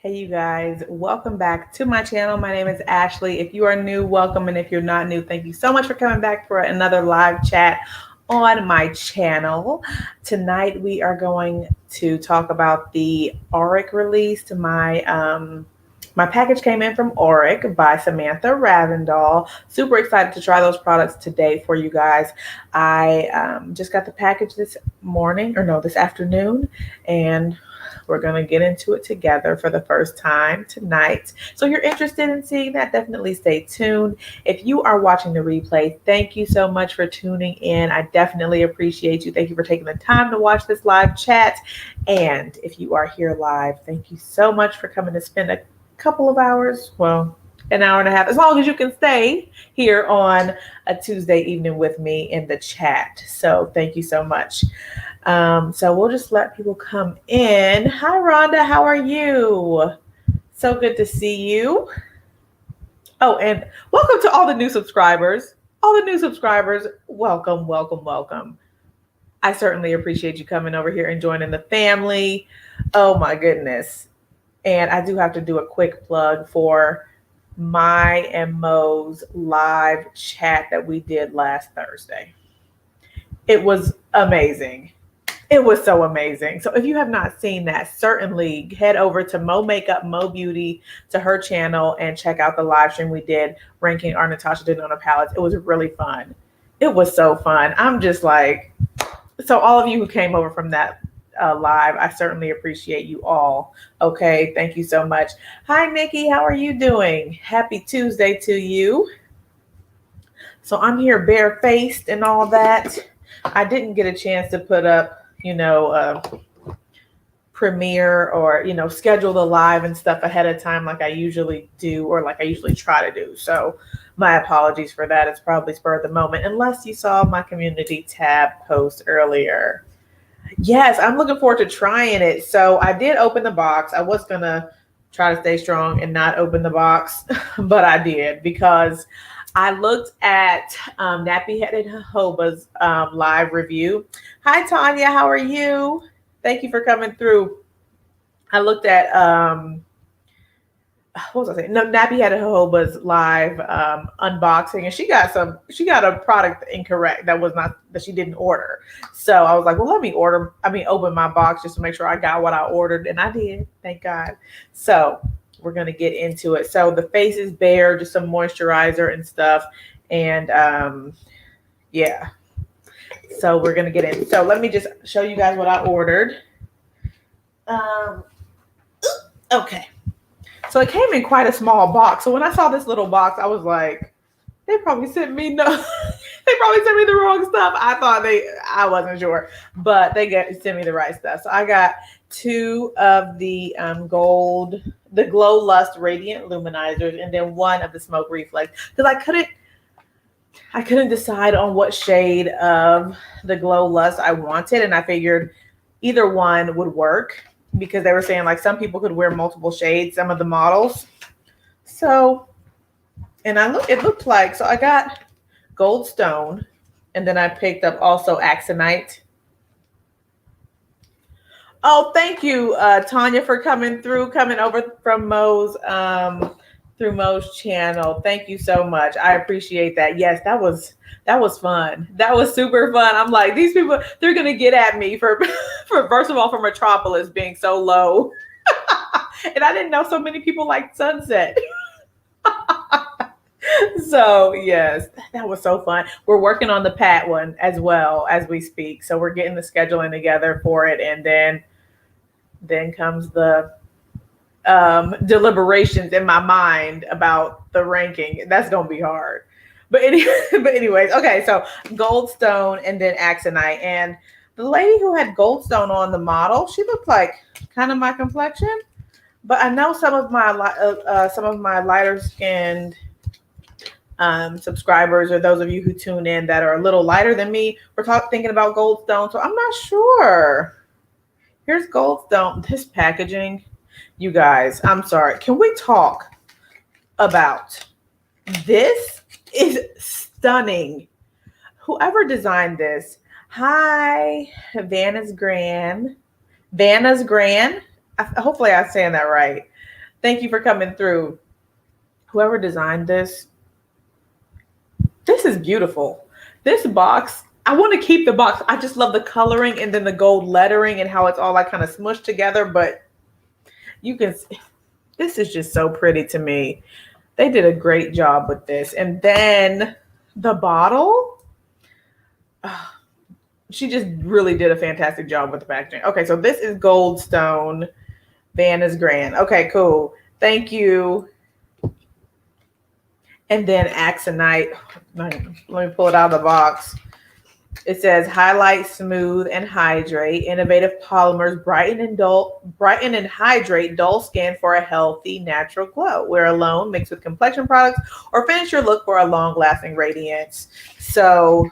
Hey, you guys, welcome back to my channel. My name is Ashley. If you are new, welcome. And if you're not new, thank you so much for coming back for another live chat on my channel. Tonight, we are going to talk about the Auric release. My package came in from Auric by Samantha Ravndahl. Super excited to try those products today for you guys. I just got the package this afternoon, and we're going to get into it together for the first time tonight. So if you're interested in seeing that, definitely stay tuned. If you are watching the replay, thank you so much for tuning in. I definitely appreciate you. Thank you for taking the time to watch this live chat. And if you are here live, thank you so much for coming to spend a couple of hours, an hour and a half, as long as you can stay here on a Tuesday evening with me in the chat. So thank you so much. So we'll just let people come in. Hi, Rhonda. How are you? So good to see you. Oh, and welcome to all the new subscribers. Welcome, welcome, welcome. I certainly appreciate you coming over here and joining the family. Oh, my goodness. And I do have to do a quick plug for my and Mo's live chat that we did last Thursday. It was amazing. It was so amazing. So if you have not seen that, certainly head over to Mo Makeup, Mo Beauty, to her channel and check out the live stream we did ranking our Natasha Denona palettes. It was really fun. It was so fun. I'm just like, so all of you who came over from that live, I certainly appreciate you all. Okay, thank you so much. Hi, Nikki. How are you doing? Happy Tuesday to you. So I'm here barefaced and all that. I didn't get a chance to put up premiere or, schedule the live and stuff ahead of time like I usually do or like I usually try to do. So my apologies for that. It's probably spur of the moment, unless you saw my community tab post earlier. Yes, I'm looking forward to trying it. So I did open the box. I was going to try to stay strong and not open the box, but I did because I looked at Nappy Headed Jojoba's live review. Hi, Tanya. How are you? Thank you for coming through. I looked at Nappy Headed Jojoba's live unboxing, and she got a product incorrect that she didn't order. So I was like, well, let me open my box just to make sure I got what I ordered, and I did. Thank God. So we're going to get into it. So the face is bare, just some moisturizer and stuff. And yeah. So we're going to get in. So let me just show you guys what I ordered. Okay. So it came in quite a small box. So when I saw this little box, I was like, they probably sent me the wrong stuff. I wasn't sure, but they sent me the right stuff. So I got 2 of the the Glow Lust Radiant Luminizers, and then 1 of the Smoke Reflex, because I couldn't decide on what shade of the Glow Lust I wanted, and I figured either one would work because they were saying like some people could wear multiple shades, some of the models. So, and it looked like, so I got Goldstone, and then I picked up also Axinite. Oh, thank you, Tanya, for coming over from Mo's, through Mo's channel. Thank you so much. I appreciate that. Yes, that was fun. That was super fun. I'm like, these people, they're going to get at me for first of all, for Metropolis being so low. And I didn't know so many people like Sunset. So yes, that was so fun. We're working on the Pat one as well as we speak. So we're getting the scheduling together for it. And then comes the deliberations in my mind about the ranking. That's going to be hard. But anyways, okay. So Goldstone and then Axinite. And the lady who had Goldstone on the model, she looked like kind of my complexion. But I know some of my lighter skinned subscribers, or those of you who tune in that are a little lighter than me, we're thinking about Goldstone. So I'm not sure. Here's Goldstone. This packaging, you guys, I'm sorry. Can we talk about this? Is stunning. Whoever designed this. Hi, Vanna's Grand. Hopefully I'm saying that right. Thank you for coming through. Whoever designed this is beautiful. This box, I want to keep the box. I just love the coloring and then the gold lettering and how it's all like kind of smushed together. But you can, this is just so pretty to me. They did a great job with this. And then the bottle, she just really did a fantastic job with the packaging. Okay, so this is Goldstone. Van is grand. Okay, cool. Thank you. And then Axinite. Let me pull it out of the box. It says highlight, smooth, and hydrate. Innovative polymers brighten and hydrate dull skin for a healthy, natural glow. Wear alone, mix with complexion products, or finish your look for a long-lasting radiance. So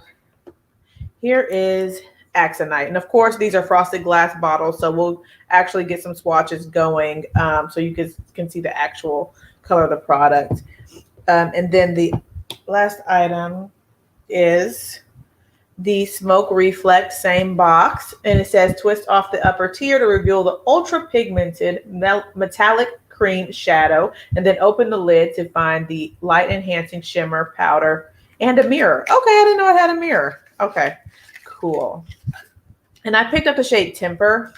here is Axinite. And of course, these are frosted glass bottles. So we'll actually get some swatches going so you can see the actual color of the product. And then the last item is the Smoke Reflect, same box. And it says twist off the upper tier to reveal the ultra pigmented metallic cream shadow. And then open the lid to find the light enhancing shimmer powder and a mirror. Okay, I didn't know it had a mirror. Okay, cool. And I picked up the shade Temper.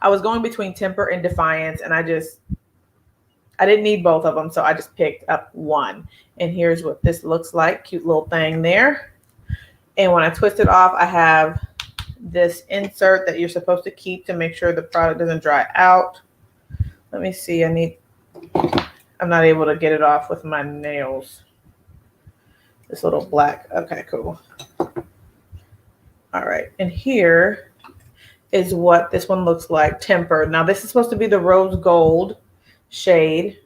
I was going between Temper and Defiance, and I didn't need both of them, so I just picked up one. And here's what this looks like. Cute little thing there. And when I twist it off, I have this insert that you're supposed to keep to make sure the product doesn't dry out. Let me see. I'm not able to get it off with my nails. This little black. Okay, cool. All right. And here is what this one looks like. Tempered. Now, this is supposed to be the rose gold shade.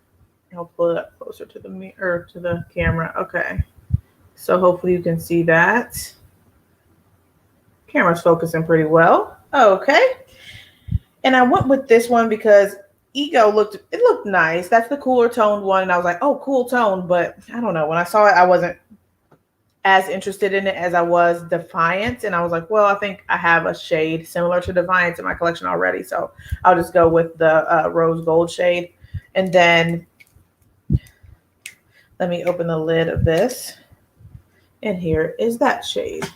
I'll pull it up closer to the mirror, to the camera. Okay. So hopefully you can see that. Camera's focusing pretty well. Okay. And I went with this one because Ego looked nice. That's the cooler toned one. And I was like, oh, cool tone. But I don't know. When I saw it, I wasn't as interested in it as I was Defiance. And I was like, well, I think I have a shade similar to Defiance in my collection already. So I'll just go with the rose gold shade. And then let me open the lid of this. And here is that shade,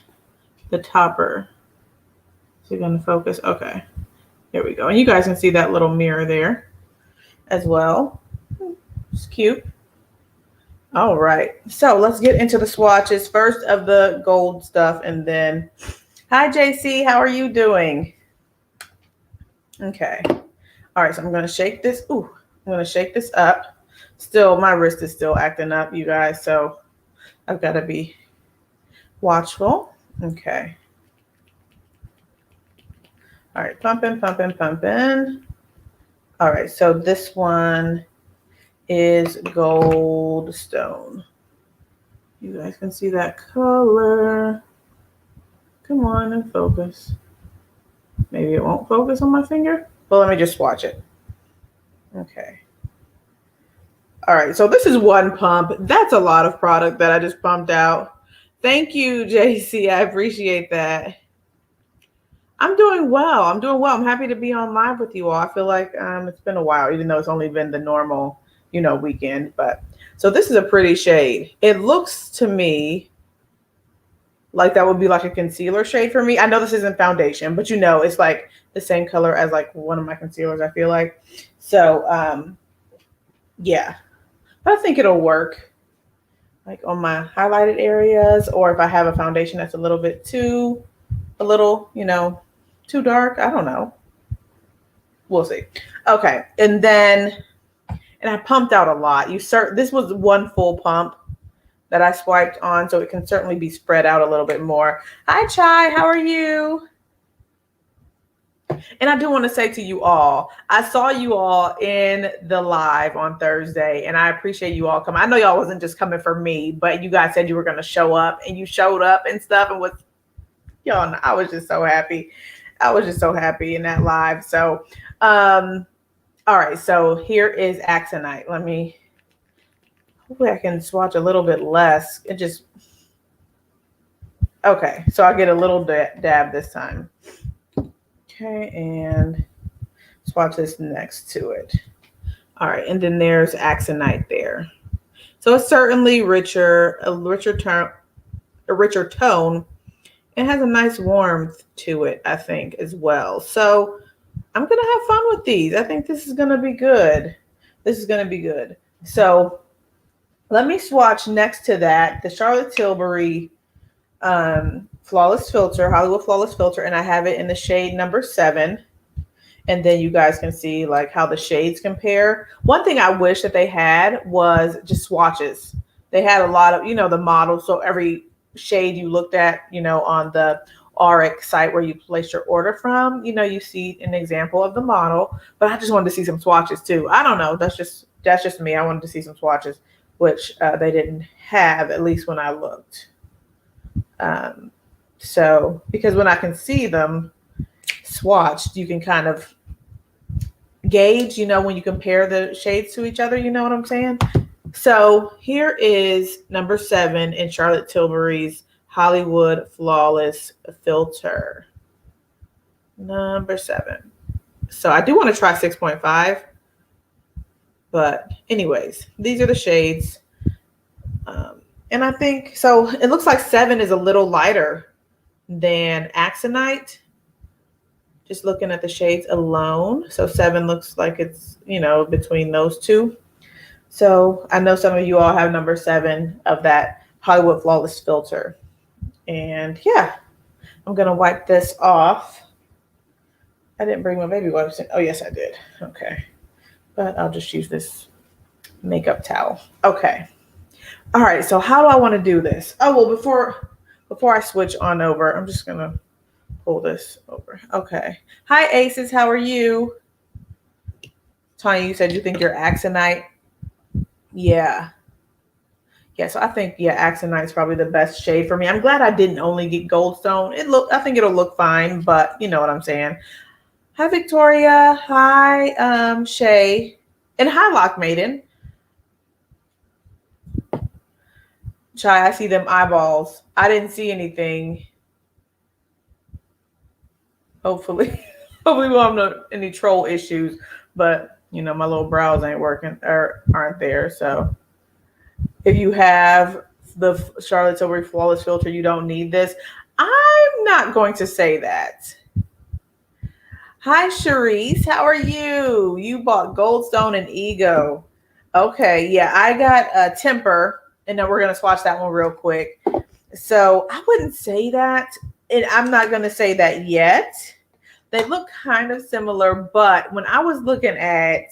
the topper. Is it going to focus? Okay, here we go. And you guys can see that little mirror there as well. It's cute. All right, so let's get into the swatches. First of the gold stuff, and then, hi JC, how are you doing? Okay, all right, so I'm going to shake this. Ooh, I'm going to shake this up. Still, my wrist is still acting up, you guys, so I've got to be watchful. Okay. All right, pumping, pumping, pumping. All right, so this one is Goldstone. You guys can see that color. Come on and focus. Maybe it won't focus on my finger. Well, let me just swatch it. Okay. All right, so this is one pump. That's a lot of product that I just pumped out. Thank you, JC. I appreciate that. I'm doing well. I'm happy to be on live with you all. I feel like it's been a while, even though it's only been the normal, weekend. But so this is a pretty shade. It looks to me like that would be like a concealer shade for me. I know this isn't foundation, but it's like the same color as like one of my concealers, I feel like. So yeah, but I think it'll work like on my highlighted areas, or if I have a foundation that's a little too dark. I don't know. We'll see. Okay. And I pumped out a lot. This was one full pump that I swiped on, so it can certainly be spread out a little bit more. Hi, Chai. How are you? And I do want to say to you all, I saw you all in the live on Thursday, and I appreciate you all coming. I know y'all wasn't just coming for me, but you guys said you were going to show up, and you showed up and stuff. And y'all, I was just so happy. I was just so happy in that live. So, all right. So here is Axinite. Hopefully I can swatch a little bit less. Okay. So I'll get a little dab this time. Okay. And swatch this next to it. All right, and then there's Axinite there. So it's certainly a richer tone. It has a nice warmth to it, I think, as well. So I'm gonna have fun with these. I think this is gonna be good. This is gonna be good. So let me swatch next to that the Charlotte Tilbury Flawless Filter, Hollywood Flawless Filter, and I have it in the shade number 7. And then you guys can see like how the shades compare. One thing I wish that they had was just swatches. They had a lot of, the models. So every shade you looked at, on the Auric site where you place your order from, you see an example of the model. But I just wanted to see some swatches too. I don't know. That's just me. I wanted to see some swatches, which they didn't have, at least when I looked. So because when I can see them swatched, you can kind of gauge, when you compare the shades to each other, you know what I'm saying? So here is number 7 in Charlotte Tilbury's Hollywood Flawless Filter. Number 7. So I do want to try 6.5. But anyways, these are the shades. And I think, so it looks like 7 is a little lighter than Axinite. Just looking at the shades alone. So 7 looks like it's, between those two. So I know some of you all have number 7 of that Hollywood Flawless Filter. And yeah, I'm going to wipe this off. I didn't bring my baby wipes in. Oh, yes, I did. Okay. But I'll just use this makeup towel. Okay. All right. So how do I want to do this? Oh, well, before I switch on over, I'm just going to pull this over. Okay. Hi, Aces. How are you? Tanya, you said you think you're Axinite. Yeah. Yeah, so I think, Axinite is probably the best shade for me. I'm glad I didn't only get Goldstone. I think it'll look fine, but you know what I'm saying. Hi, Victoria. Hi, Shay. And hi, Lock Maiden. Chai, I see them eyeballs. I didn't see anything. Hopefully we won't have any troll issues, but my little brows ain't working or aren't there. So if you have the Charlotte Tilbury Flawless Filter, you don't need this. I'm not going to say that. Hi, Charisse. How are you? You bought Goldstone and Ego. Okay. Yeah, I got a Temper, and then we're going to swatch that one real quick. So I wouldn't say that, and I'm not going to say that yet. They look kind of similar, but when I looked at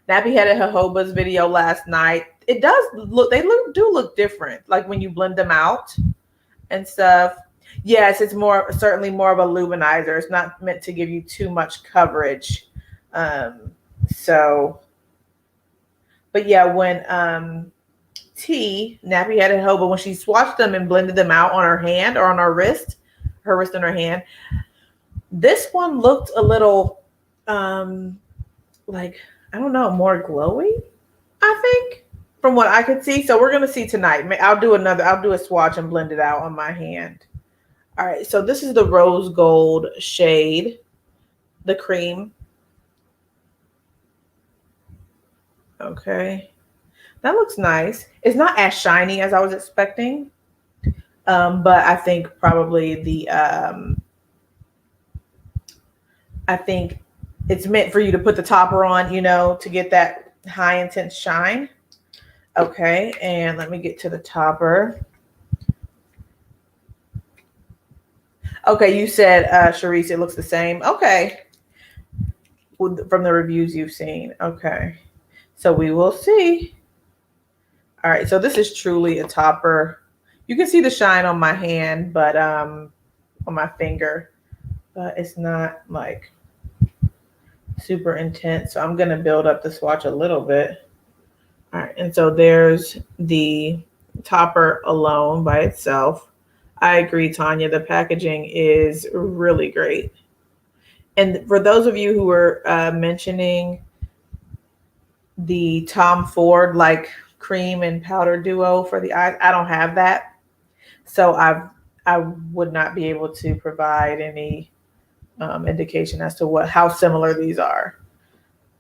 Nappy Headed Jojoba's video last night, they do look different. Like when you blend them out and stuff. Yes, it's certainly more of a luminizer. It's not meant to give you too much coverage. But yeah, when Nappy Headed Jojoba, when she swatched them and blended them out on her hand or on her wrist and her hand, this one looked a little like, I don't know, more glowy, I think, from what I could see. So we're going to see tonight. I'll do a swatch and blend it out on my hand. All right. So this is the rose gold shade, the cream. Okay. That looks nice. It's not as shiny as I was expecting. But I think probably I think it's meant for you to put the topper on, to get that high intense shine. Okay, and let me get to the topper. Okay, you said, Charisse, it looks the same. Okay, from the reviews you've seen. Okay, so we will see. All right, so this is truly a topper. You can see the shine on my hand, but on my finger, but it's not like super intense. So I'm going to build up the swatch a little bit. All right. And so there's the topper alone by itself. I agree, Tanya. The packaging is really great. And for those of you who were mentioning the Tom Ford like cream and powder duo for the eyes, I don't have that. So I would not be able to provide any indication as to how similar these are.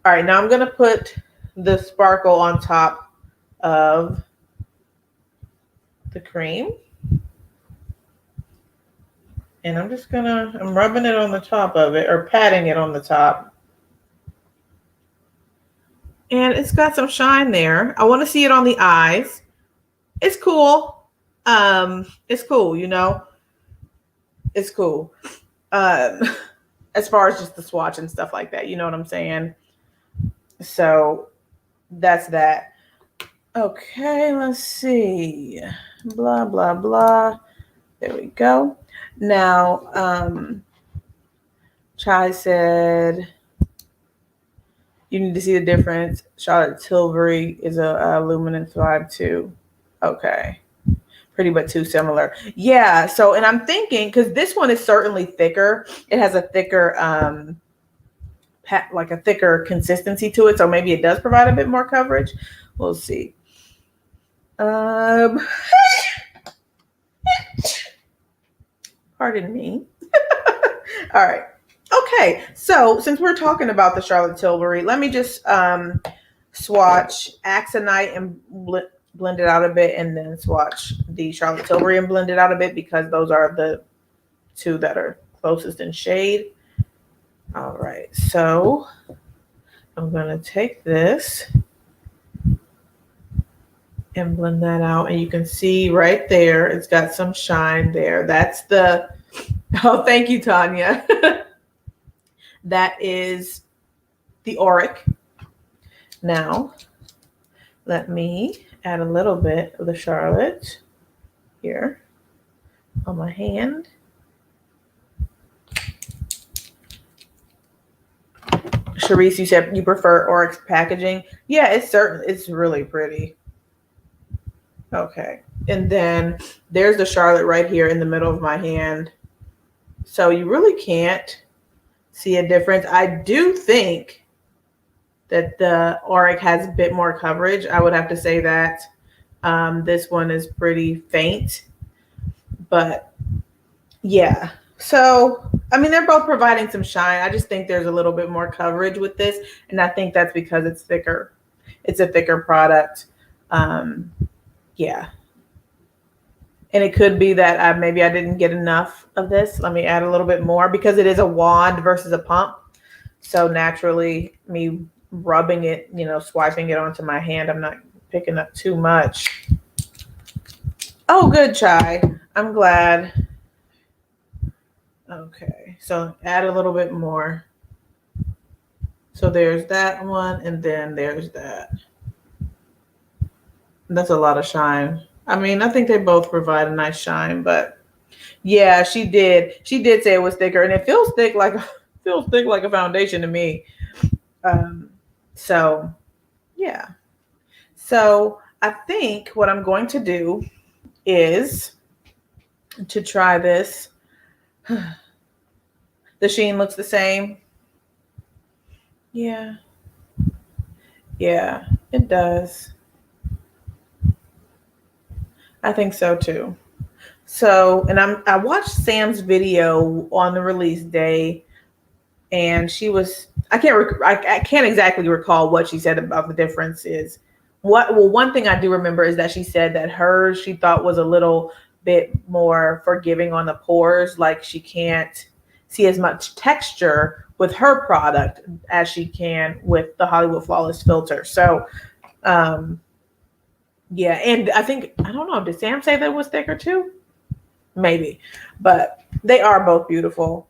All right, now I'm going to put the sparkle on top of the cream. And I'm just I'm rubbing it on the top of it, or patting it on the top. And it's got some shine there. I want to see it on the eyes. It's cool. It's cool, you know. It's cool. As far as just the swatch and stuff like that, you know what I'm saying? So that's that. Okay, let's see. Blah, blah, blah. There we go. Now, Chai said, you need to see the difference. Charlotte Tilbury is a luminance vibe too. Okay. Pretty but too similar. Yeah. So, and I'm thinking, because this one is certainly thicker. It has a thicker, like a thicker consistency to it. So maybe it does provide a bit more coverage. We'll see. Pardon me. All right. Okay. So since we're talking about the Charlotte Tilbury, let me just swatch Axinite and blend it out a bit, and then swatch the Charlotte Tilbury and blend it out a bit, because those are the two that are closest in shade. All right. So I'm going to take this and blend that out, and you can see right there it's got some shine there. That's the oh, thank you, Tanya. That is the Auric. Now let me add a little bit of the Charlotte here on my hand. Sharice, you said you prefer Auric's packaging. Yeah, it's really pretty. Okay. And then there's the Charlotte right here in the middle of my hand. So you really can't see a difference. I do think that the Auric has a bit more coverage. I would have to say that this one is pretty faint. But yeah. So, I mean, they're both providing some shine. I just think there's a little bit more coverage with this. And I think that's because it's thicker. It's a thicker product. Yeah. And it could be that maybe I didn't get enough of this. Let me add a little bit more, because it is a wand versus a pump. So naturally, me rubbing it, you know, swiping it onto my hand, I'm not picking up too much. Oh, good, Chai. I'm glad. Okay. So add a little bit more. So there's that one, and then there's that. That's a lot of shine. I mean, I think they both provide a nice shine, but yeah, she did. She did say it was thicker, and it feels thick like a foundation to me. So yeah. So I think what I'm going to do is to try this. The sheen looks the same. Yeah. Yeah, it does. I think so too. So, and I watched Sam's video on the release day, and she was, I can't exactly recall what she said about the differences. One thing I do remember is that she said that hers, she thought, was a little bit more forgiving on the pores. Like she can't see as much texture with her product as she can with the Hollywood Flawless filter. So, yeah, and I think, I don't know, did Sam say that it was thicker too? Maybe, but they are both beautiful.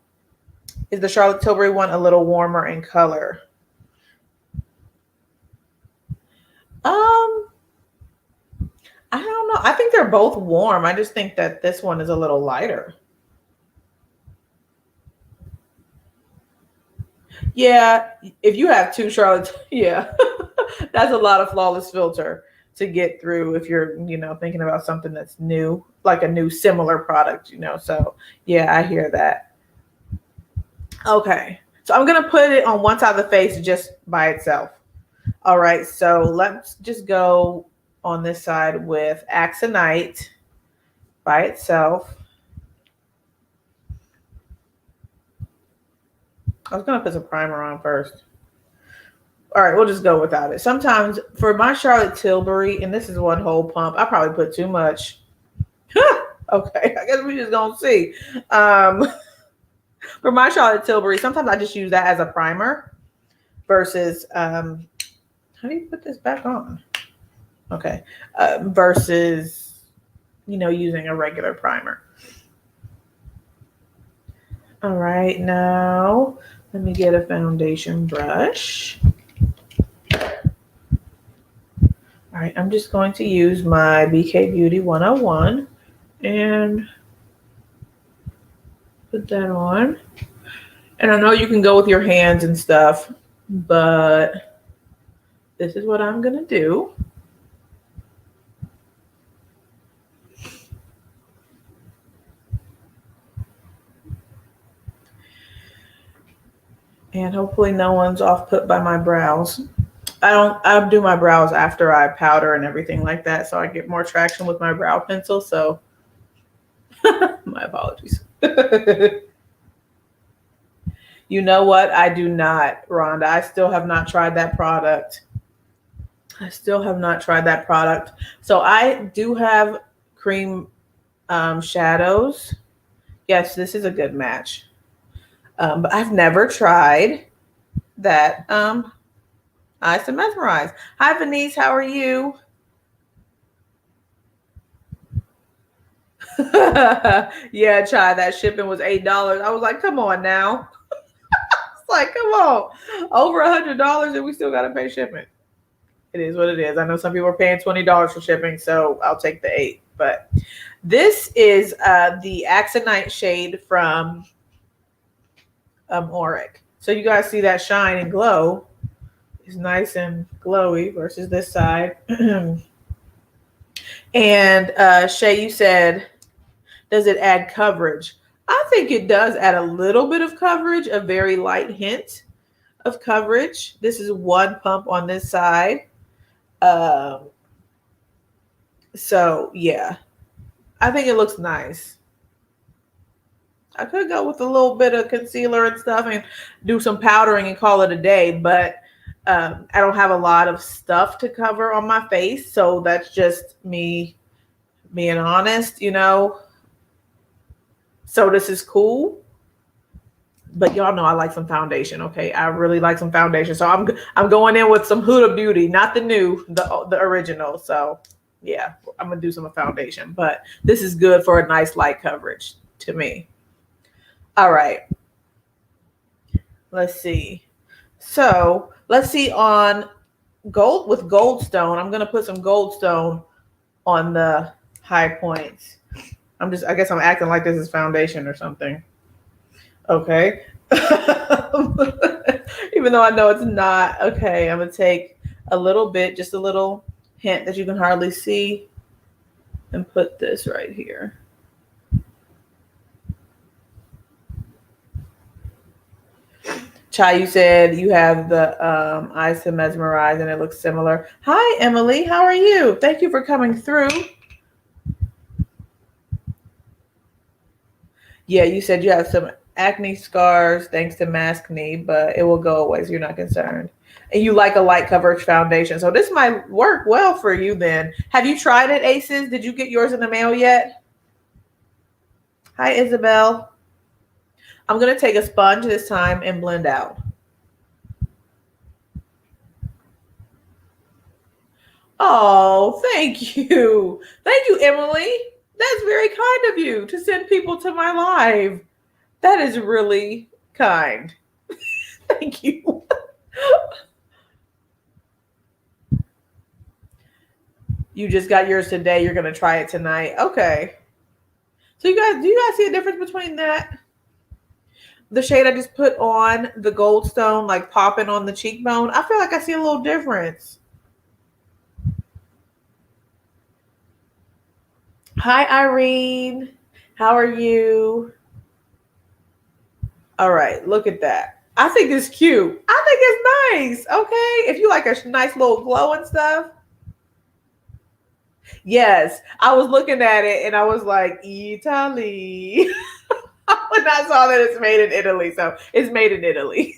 Is the Charlotte Tilbury one a little warmer in color? I don't know. I think they're both warm. I just think that this one is a little lighter. Yeah, if you have two Charlotte, yeah, that's a lot of Flawless filter to get through if you're, you know, thinking about something that's new, like a new similar product, you know. So yeah, I hear that. Okay, so I'm gonna put it on one side of the face just by itself. All right, so let's just go on this side with Axinite by itself. I was gonna put some primer on first. All right, we'll just go without it. Sometimes for my Charlotte Tilbury, and this is one whole pump, I probably put too much. Okay, I guess we just gonna see. For my Charlotte Tilbury, sometimes I just use that as a primer versus how do you put this back on? Okay, versus using a regular primer. All right, now let me get a foundation brush. All right, I'm just going to use my BK Beauty 101 and put that on. And I know you can go with your hands and stuff, but this is what I'm gonna do. And hopefully no one's off put by my brows. I do my brows after I powder and everything like that, so I get more traction with my brow pencil. So my apologies. You know what? I do not, Rhonda. I still have not tried that product. So I do have cream shadows. Yes, this is a good match. But I've never tried that Eyes to Mesmerize. Hi, Venice. How are you? Yeah, Chai, that shipping was $8. I was like, come on now. It's like, come on. Over $100 and we still got to pay shipping. It is what it is. I know some people are paying $20 for shipping, so I'll take the 8. But this is the Axinite shade from Auric. So you guys see that shine and glow. It's nice and glowy versus this side. And Shay, you said, does it add coverage? I think it does add a little bit of coverage, a very light hint of coverage. This is one pump on this side. So yeah, I think it looks nice. I could go with a little bit of concealer and stuff and do some powdering and call it a day, but I don't have a lot of stuff to cover on my face. So that's just me being honest, So this is cool. But y'all know I like some foundation, okay? I really like some foundation. So I'm going in with some Huda Beauty, not the new, the original. So yeah, I'm going to do some foundation. But this is good for a nice light coverage to me. All right. Let's see. So let's see on gold with Goldstone. I'm going to put some Goldstone on the high points. I guess I'm acting like this is foundation or something. Okay. Even though I know it's not. Okay, I'm going to take a little bit, just a little hint that you can hardly see, and put this right here. Chai, you said you have the Eyes to Mesmerize and it looks similar. Hi, Emily. How are you? Thank you for coming through. Yeah, you said you have some acne scars thanks to maskne, but it will go away, so you're not concerned. And you like a light coverage foundation. So this might work well for you then. Have you tried it, Aces? Did you get yours in the mail yet? Hi, Isabel. I'm going to take a sponge this time and blend out. Oh, thank you. Thank you, Emily. That's very kind of you to send people to my live. That is really kind. Thank you. You just got yours today. You're going to try it tonight. Okay. So do you guys see a difference between that? The shade I just put on, the Goldstone, like popping on the cheekbone. I feel like I see a little difference. Hi, Irene. How are you? All right, look at that. I think it's cute. I think it's nice. Okay. If you like a nice little glow and stuff. Yes. I was looking at it and I was like, Italy. When I saw that it's made in Italy. So it's made in Italy.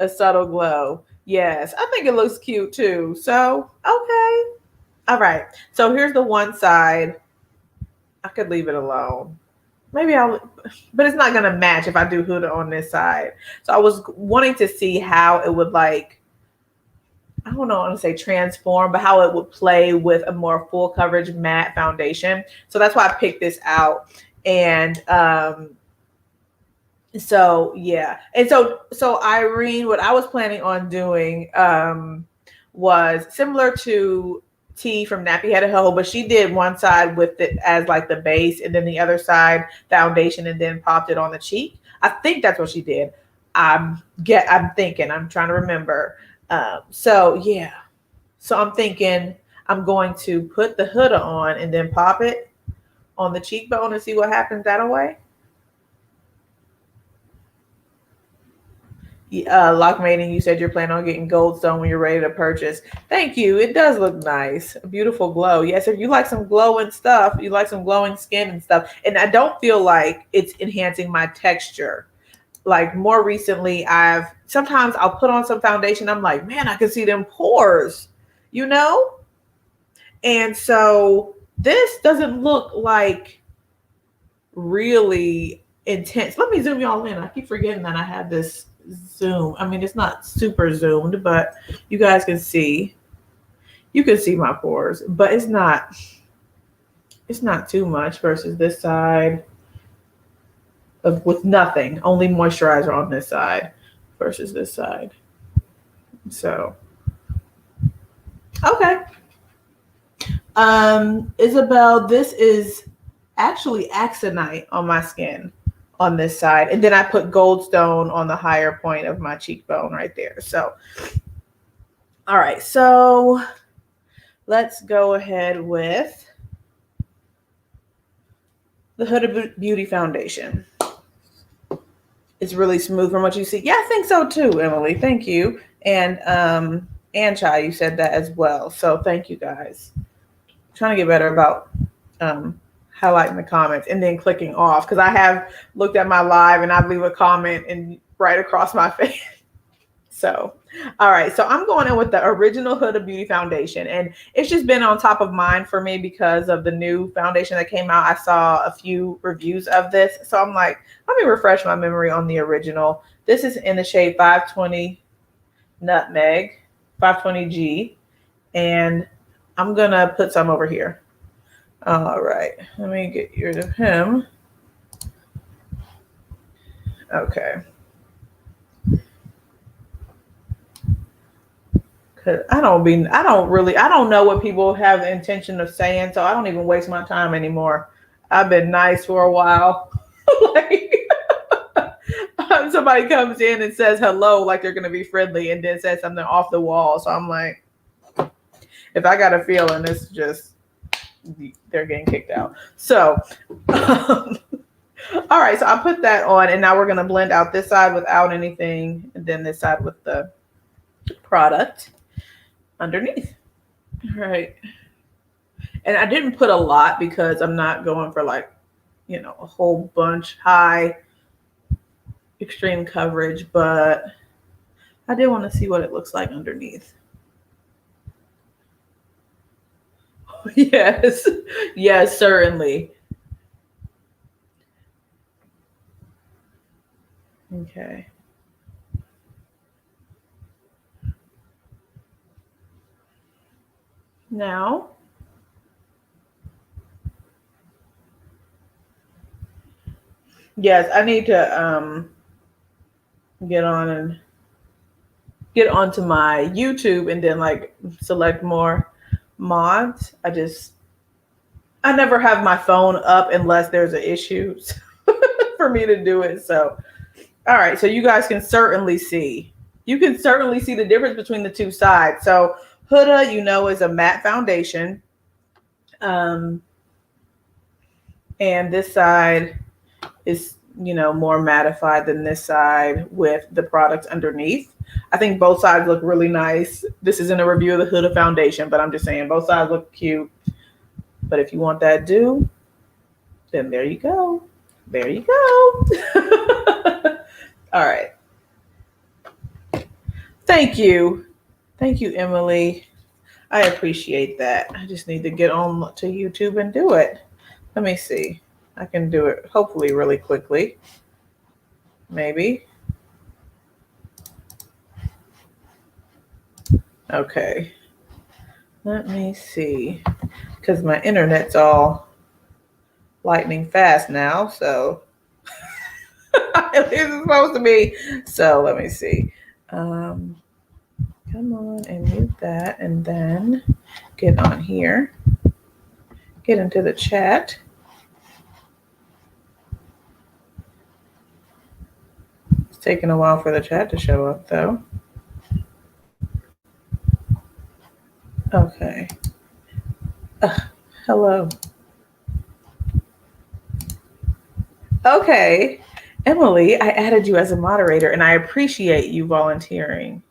A subtle glow. Yes, I think it looks cute too. So, okay. All right. So here's the one side. I could leave it alone. Maybe but it's not going to match if I do Huda on this side. So I was wanting to see how it would like, I don't know, I want to say transform, but how it would play with a more full coverage matte foundation. So that's why I picked this out. And, so yeah, and so Irene, what I was planning on doing was similar to T from Nappy Head to Hoe, but she did one side with it as like the base, and then the other side foundation, and then popped it on the cheek. I think that's what she did. I'm thinking. I'm trying to remember. So yeah, so I'm thinking I'm going to put the Huda on and then pop it on the cheekbone and see what happens that way. Lockmaiden, you said you're planning on getting Goldstone when you're ready to purchase. Thank you. It does look nice. A beautiful glow. Yes, if you like some glowing stuff, you like some glowing skin and stuff. And I don't feel like it's enhancing my texture. Like more recently, sometimes I'll put on some foundation. I'm like, man, I can see them pores, you know? And so this doesn't look like really intense. Let me zoom y'all in. I keep forgetting that I have this zoom. I mean, it's not super zoomed, but you guys can see. You can see my pores, but it's not too much versus this side with nothing, only moisturizer on this side versus this side. So, okay. Isabel, this is actually Axinite on my skin on this side. And then I put Goldstone on the higher point of my cheekbone right there. So, all right. So let's go ahead with the Huda Beauty Foundation. It's really smooth from what you see. Yeah, I think so too, Emily. Thank you. And Chai, you said that as well. So thank you guys. I'm trying to get better about highlighting the comments and then clicking off, because I have looked at my live and I leave a comment and right across my face. So, all right. So I'm going in with the original Huda Beauty Foundation, and it's just been on top of mind for me because of the new foundation that came out. I saw a few reviews of this. So I'm like, let me refresh my memory on the original. This is in the shade 520 Nutmeg, 520G, and I'm going to put some over here. All right, let me get rid of him. Okay. Cause I don't know what people have the intention of saying, so I don't even waste my time anymore. I've been nice for a while. Like, somebody comes in and says hello, like they're gonna be friendly, and then says something off the wall. So I'm like, if I got a feeling, it's just they're getting kicked out. So, all right. So I put that on, and now we're gonna blend out this side without anything, and then this side with the product underneath. All right. And I didn't put a lot because I'm not going for like, a whole bunch high extreme coverage, but I did want to see what it looks like underneath. Yes. Yes, certainly. Okay. Now, yes, I need to get onto my YouTube and then like select more mods. I never have my phone up unless there's an issue for me to do it. So, all right. So you guys can certainly see. You can certainly see the difference between the two sides. So Huda, is a matte foundation. And this side is, more mattified than this side with the products underneath. I think both sides look really nice. This isn't a review of the Huda foundation, but I'm just saying both sides look cute. But if you want that do, then there you go. There you go. All right. Thank you. Thank you, Emily. I appreciate that. I just need to get on to YouTube and do it. Let me see. I can do it hopefully really quickly. Maybe. Okay. Let me see. Because my internet's all lightning fast now. So at least it's supposed to be. So let me see. Come on and mute that. And then get on here. Get into the chat. It's taking a while for the chat to show up though. Okay. Hello. Okay. Emily, I added you as a moderator and I appreciate you volunteering.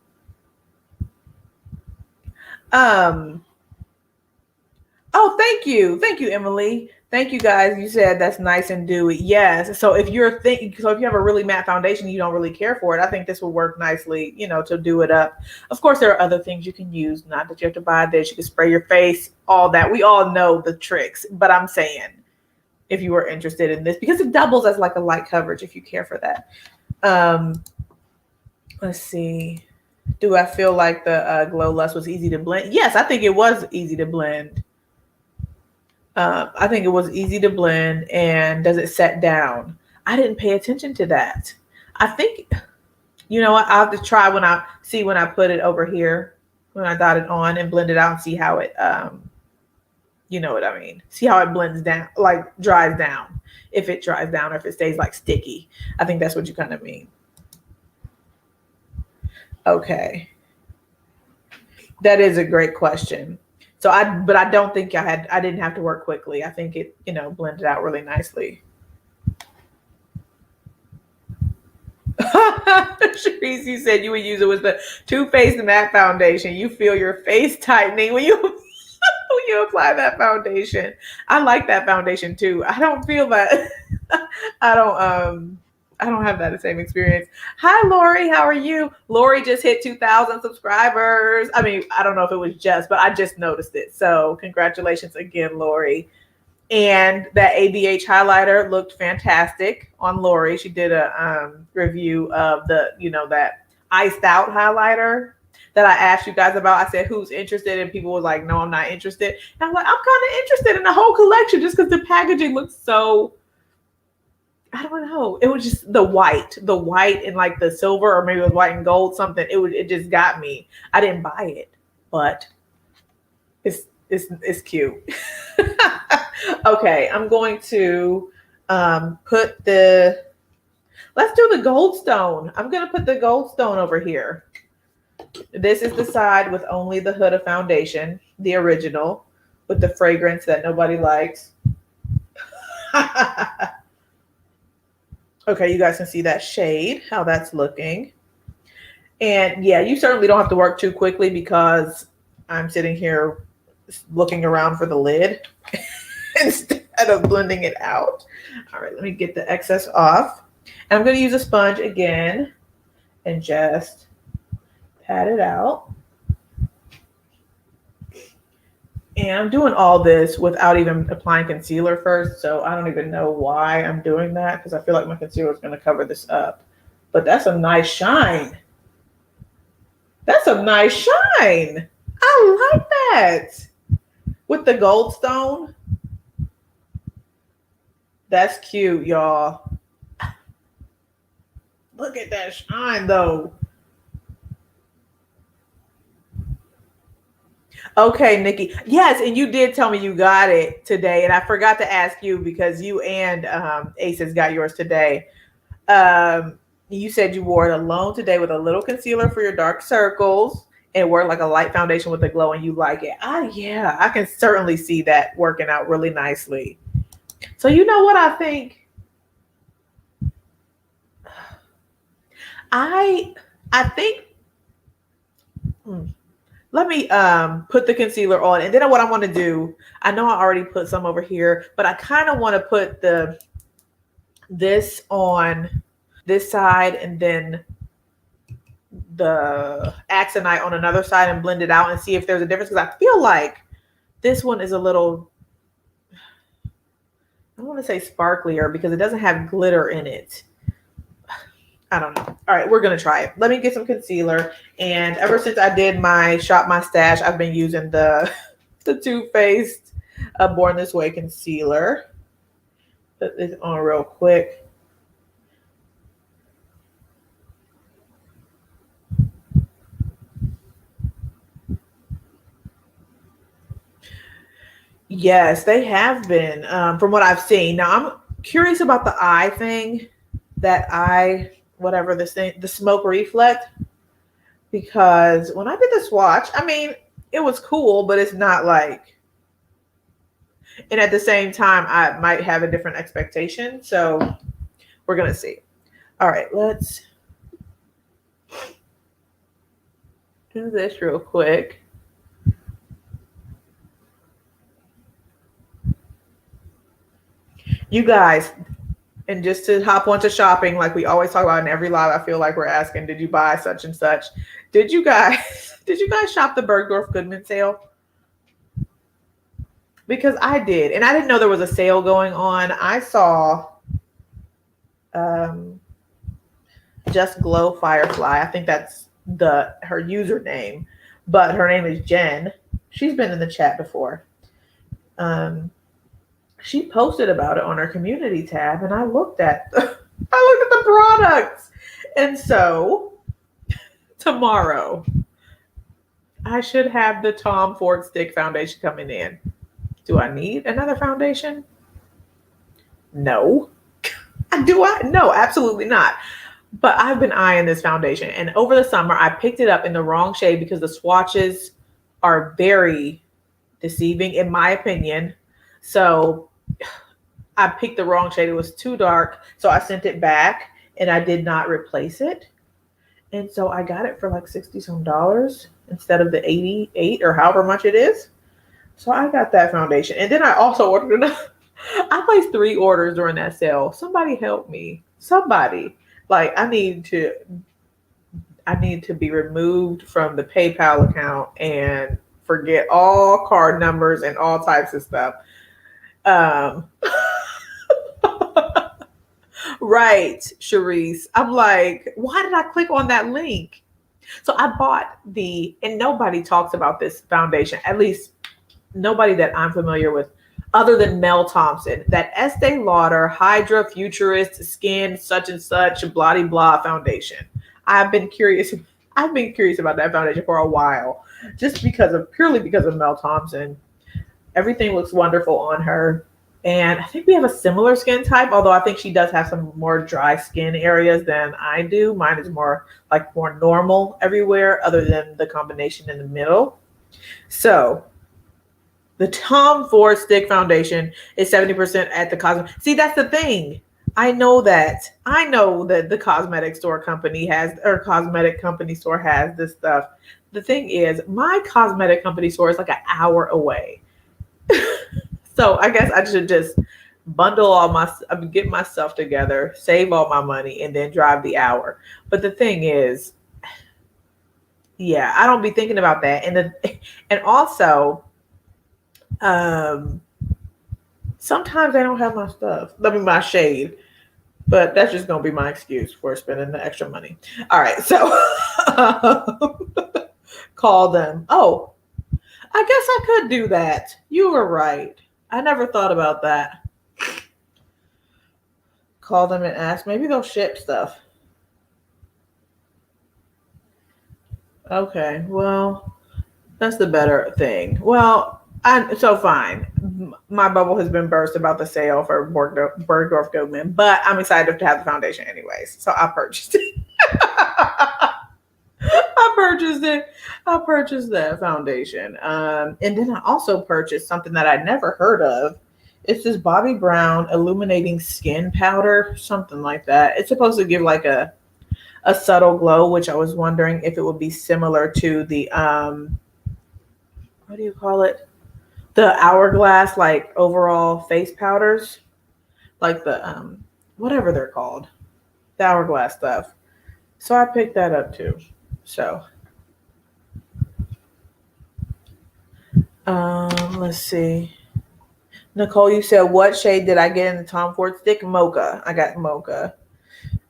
Oh, thank you. Thank you, Emily. Thank you guys. You said that's nice and dewy. Yes. So if you're thinking, so if you have a really matte foundation, you don't really care for it, I think this will work nicely, to do it up. Of course, there are other things you can use. Not that you have to buy this. You can spray your face, all that. We all know the tricks, but I'm saying if you were interested in this, because it doubles as like a light coverage if you care for that. Let's see. Do I feel like the Glow Lust was easy to blend? Yes, I think it was easy to blend. I think it was easy to blend. And does it set down? I didn't pay attention to that. I think, what, I'll have to try when I put it over here, when I dot it on and blend it out and see how it, you know what I mean? See how it blends down, like dries down. If it dries down or if it stays like sticky. I think that's what you kind of mean. Okay. That is a great question. But I don't think I didn't have to work quickly. I think it, blended out really nicely. Sharice, you said you would use it with the Too Faced matte foundation. You feel your face tightening when you when you apply that foundation. I like that foundation too. I don't feel that. I don't have that same experience. Hi, Lori. How are you? Lori just hit 2,000 subscribers. I mean, I don't know if it was just, but I just noticed it. So congratulations again, Lori. And that ABH highlighter looked fantastic on Lori. She did a review of the, that iced out highlighter that I asked you guys about. I said, who's interested? And people were like, no, I'm not interested. And I'm like, I'm kind of interested in the whole collection just because the packaging looks so, I don't know. It was just the white and like the silver, or maybe it was white and gold, something. It just got me. I didn't buy it, but it's cute. Okay, I'm going to let's do the Goldstone. I'm going to put the Goldstone over here. This is the side with only the Huda foundation, the original, with the fragrance that nobody likes. Okay, you guys can see that shade, how that's looking. And yeah, you certainly don't have to work too quickly because I'm sitting here looking around for the lid instead of blending it out. All right, let me get the excess off. And I'm going to use a sponge again and just pat it out. And I'm doing all this without even applying concealer first. So I don't even know why I'm doing that because I feel like my concealer is going to cover this up. But that's a nice shine. That's a nice shine. I like that. With the Goldstone. That's cute, y'all. Look at that shine, though. Okay, Nikki. Yes, and you did tell me you got it today, and I forgot to ask you because you and Aces got yours today. You said you wore it alone today with a little concealer for your dark circles and wore like a light foundation with a glow, and you like it. Yeah, I can certainly see that working out really nicely. So you know what I think? I think. Let me put the concealer on, and then what I want to do, I know I already put some over here, but I kind of want to put this on this side and then the Axinite on another side and blend it out and see if there's a difference. Because I feel like this one is a little, I don't want to say sparklier because it doesn't have glitter in it. I don't know. All right, we're going to try it. Let me get some concealer. And ever since I did my Shop My Stash, I've been using the Too Faced Born This Way concealer. Put this on real quick. Yes, they have been, from what I've seen. Now, I'm curious about the eye thing, that eye, whatever this thing, the smoke reflect, because when I did the swatch, I mean, it was cool, but it's not like, and at the same time, I might have a different expectation. So we're going to see. All right, let's do this real quick. You guys, and just to hop onto shopping, like we always talk about in every live, I feel like we're asking, did you buy such and such? Did you guys shop the Bergdorf Goodman sale? Because I did, and I didn't know there was a sale going on. I saw Just Glow Firefly. I think that's her username, but her name is Jen. She's been in the chat before. She posted about it on her community tab, and I looked at the products. And so tomorrow I should have the Tom Ford Stick foundation coming in. Do I need another foundation? No. Do I? No, absolutely not. But I've been eyeing this foundation, and over the summer I picked it up in the wrong shade because the swatches are very deceiving in my opinion. So I picked the wrong shade. It was too dark. So I sent it back and I did not replace it. And so I got it for like $60 some instead of the 88 or however much it is. So I got that foundation. And then I also ordered I placed 3 orders during that sale. Somebody help me. Somebody. Like I need to be removed from the PayPal account and forget all card numbers and all types of stuff. Right, Charisse. I'm like, why did I click on that link? So I bought and nobody talks about this foundation, at least nobody that I'm familiar with, other than Mel Thompson, that Estee Lauder Hydra Futurist Skin such and such blah blah foundation. I've been curious about that foundation for a while, just purely because of Mel Thompson. Everything looks wonderful on her. And I think we have a similar skin type, although I think she does have some more dry skin areas than I do. Mine is more normal everywhere other than the combination in the middle. So the Tom Ford Stick foundation is 70% at the cosmetic. See, that's the thing. I know that the cosmetic company store has this stuff. The thing is, my cosmetic company store is like an hour away. So I guess I should just get myself together, save all my money, and then drive the hour. But the thing is, yeah, I don't be thinking about that. And also, sometimes I don't have my stuff. My shade. But that's just gonna be my excuse for spending the extra money. All right, so call them. Oh, I guess I could do that. You were right. I never thought about that. Call them and ask. Maybe they'll ship stuff. Okay, well, that's the better thing. Well, fine. My bubble has been burst about the sale for Bergdorf Goodman, but I'm excited to have the foundation anyways. So I purchased it. I purchased that foundation. And then I also purchased something that I'd never heard of. It's this Bobbi Brown illuminating skin powder, something like that. It's supposed to give like a subtle glow, which I was wondering if it would be similar to the what do you call it? The Hourglass overall face powders, like the whatever they're called, the Hourglass stuff. So I picked that up too. So, let's see. Nicole, you said, what shade did I get in the Tom Ford stick? Mocha. I got mocha.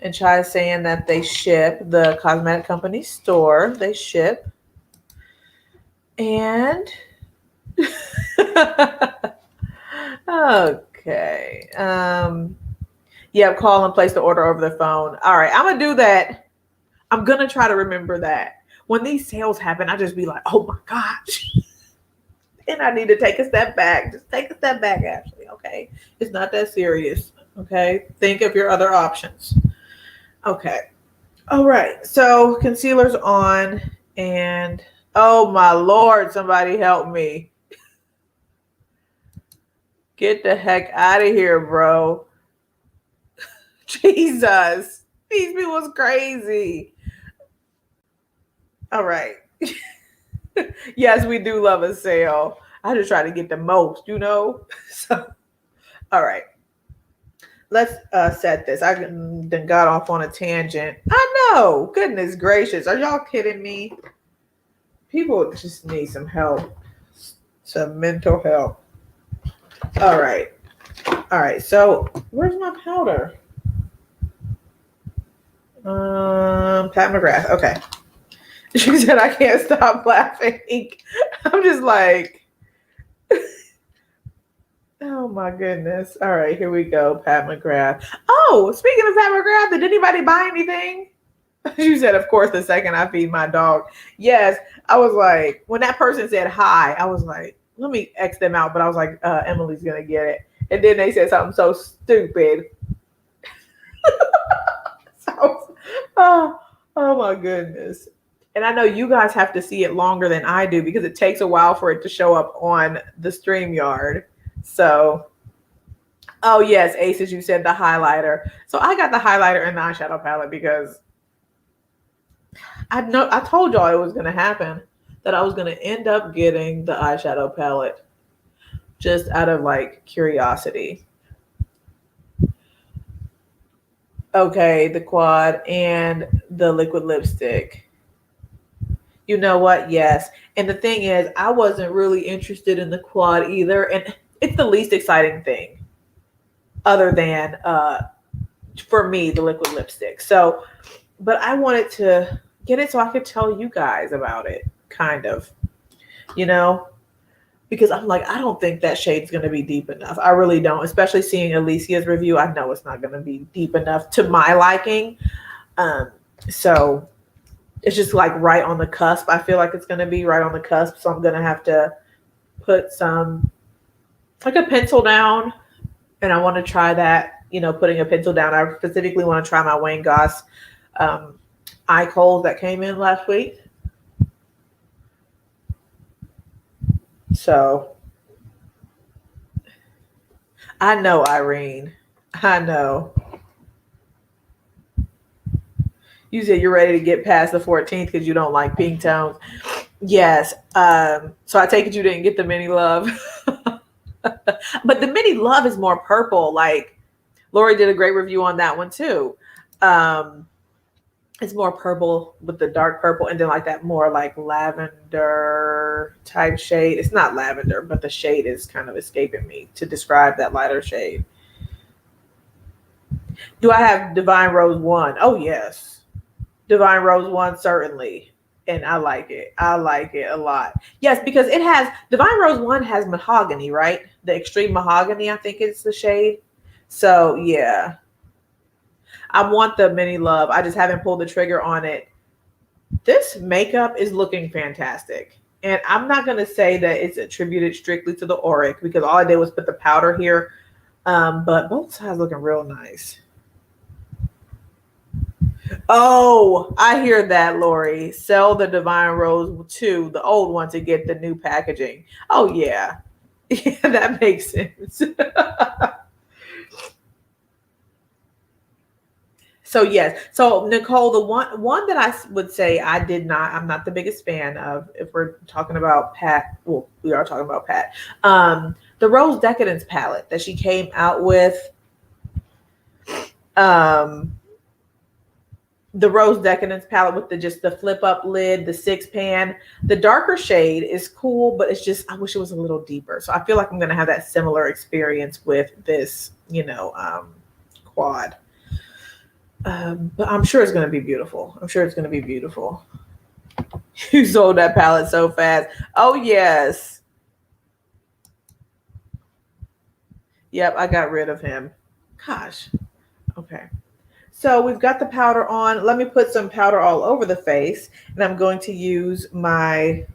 And Chai is saying that they ship, the cosmetic company store, they ship. And okay. Yeah, call and place the order over the phone. All right, I'm gonna do that. I'm gonna try to remember that. When these sales happen, I just be like, oh my gosh. And I need to take a step back. Just take a step back, Ashley. Okay. It's not that serious. Okay. Think of your other options. Okay. All right. So concealer's on, and oh my Lord, somebody help me. Get the heck out of here, bro. Jesus. These people's crazy. All right. Yes, we do love a sale. I just try to get the most, you know? So, all right. Let's set this. I then got off on a tangent. I know. Goodness gracious. Are y'all kidding me? People just need some help. Some mental help. All right. All right. So, where's my powder? Pat McGrath. Okay. She said, I can't stop laughing. I'm just like, oh my goodness. All right, here we go. Pat McGrath. Oh, speaking of Pat McGrath, did anybody buy anything? She said, of course, the second I feed my dog. Yes, I was like, when that person said hi, I was like, let me X them out. But I was like, Emily's going to get it. And then they said something so stupid. Oh my goodness. And I know you guys have to see it longer than I do because it takes a while for it to show up on the StreamYard. So, oh yes, Aces, you said the highlighter. So I got the highlighter and the eyeshadow palette because I told y'all it was going to happen, that I was going to end up getting the eyeshadow palette just out of like curiosity. Okay, the quad and the liquid lipstick. You know what? Yes. And the thing is, I wasn't really interested in the quad either. And it's the least exciting thing other than, for me, the liquid lipstick. So, but I wanted to get it so I could tell you guys about it, kind of, you know, because I'm like, I don't think that shade's going to be deep enough. I really don't, especially seeing Alicia's review. I know it's not going to be deep enough to my liking. So it's just like right on the cusp. I feel like it's going to be right on the cusp. So I'm going to have to put some, like a pencil down. And I want to try that, you know, putting a pencil down. I specifically want to try my Wayne Goss eye coals that came in last week. So I know, Irene. I know. You said you're ready to get past the 14th because you don't like pink tones. Yes. So I take it you didn't get the mini love. But the mini love is more purple. Like Lori did a great review on that one too. It's more purple with the dark purple and then like that more like lavender type shade. It's not lavender, but the shade is kind of escaping me to describe that lighter shade. Do I have Divine Rose 1? Oh, yes. Divine Rose 1, certainly. And I like it. I like it a lot. Yes, because it has, Divine Rose 1 has mahogany, right? The extreme mahogany, I think it's the shade. So, yeah. I want the mini love. I just haven't pulled the trigger on it. This makeup is looking fantastic. And I'm not going to say that it's attributed strictly to the Auric because all I did was put the powder here. But both sides looking real nice. Oh, I hear that, Lori. Sell the Divine Rose 2, the old one, to get the new packaging. Oh, yeah. Yeah, that makes sense. So yes. So Nicole, the one that I would say I'm not the biggest fan of, if we're talking about Pat, well, we are talking about Pat. The Rose Decadence palette that she came out with the Rose Decadence palette with the flip up lid, the 6-pan. The darker shade is cool, but it's just, I wish it was a little deeper. So I feel like I'm going to have that similar experience with this, quad. But I'm sure it's going to be beautiful. I'm sure it's going to be beautiful. You sold that palette so fast. Oh, yes. Yep, I got rid of him. Gosh. Okay. So we've got the powder on. Let me put some powder all over the face. And I'm going to use my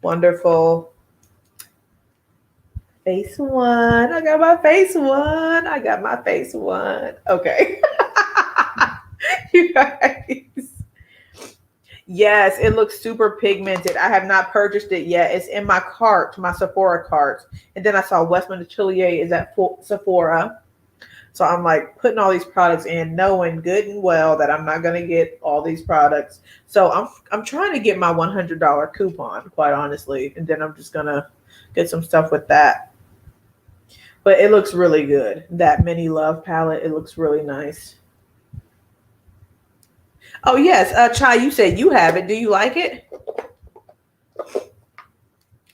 wonderful face one. I got my face one. I got my face one. Okay. You guys. Yes, it looks super pigmented. I have not purchased it yet. It's in my cart, my Sephora cart. And then I saw Westman Atelier is at Sephora. So I'm like putting all these products in, knowing good and well that I'm not going to get all these products. So I'm trying to get my $100 coupon, quite honestly. And then I'm just going to get some stuff with that. But it looks really good. That Mini Love palette, it looks really nice. Oh, yes. Chai, you said you have it. Do you like it?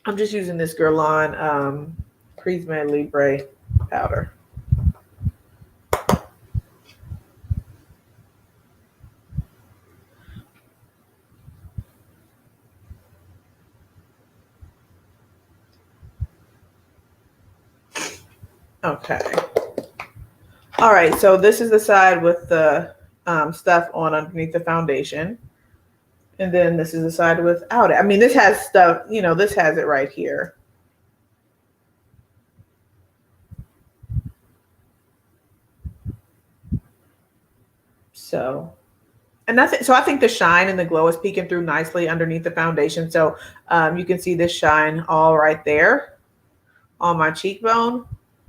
I'm just using this Guerlain Prisme Libre powder. Okay. All right. So this is the side with the stuff on underneath the foundation. And then this is the side without it. I mean, this has stuff, this has it right here. So, and that's it. So I think the shine and the glow is peeking through nicely underneath the foundation. So you can see this shine all right there on my cheekbone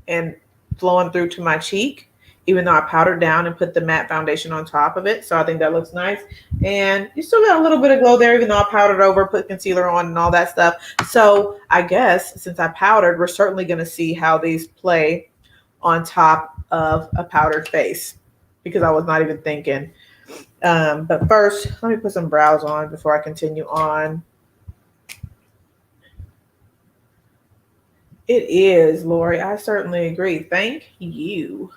and flowing through to my cheek, even though I powdered down and put the matte foundation on top of it. So I think that looks nice. And you still got a little bit of glow there, even though I powdered over, put concealer on and all that stuff. So I guess since I powdered, we're certainly going to see how these play on top of a powdered face, because I was not even thinking. But first, let me put some brows on before I continue on. It is, Lori. I certainly agree. Thank you.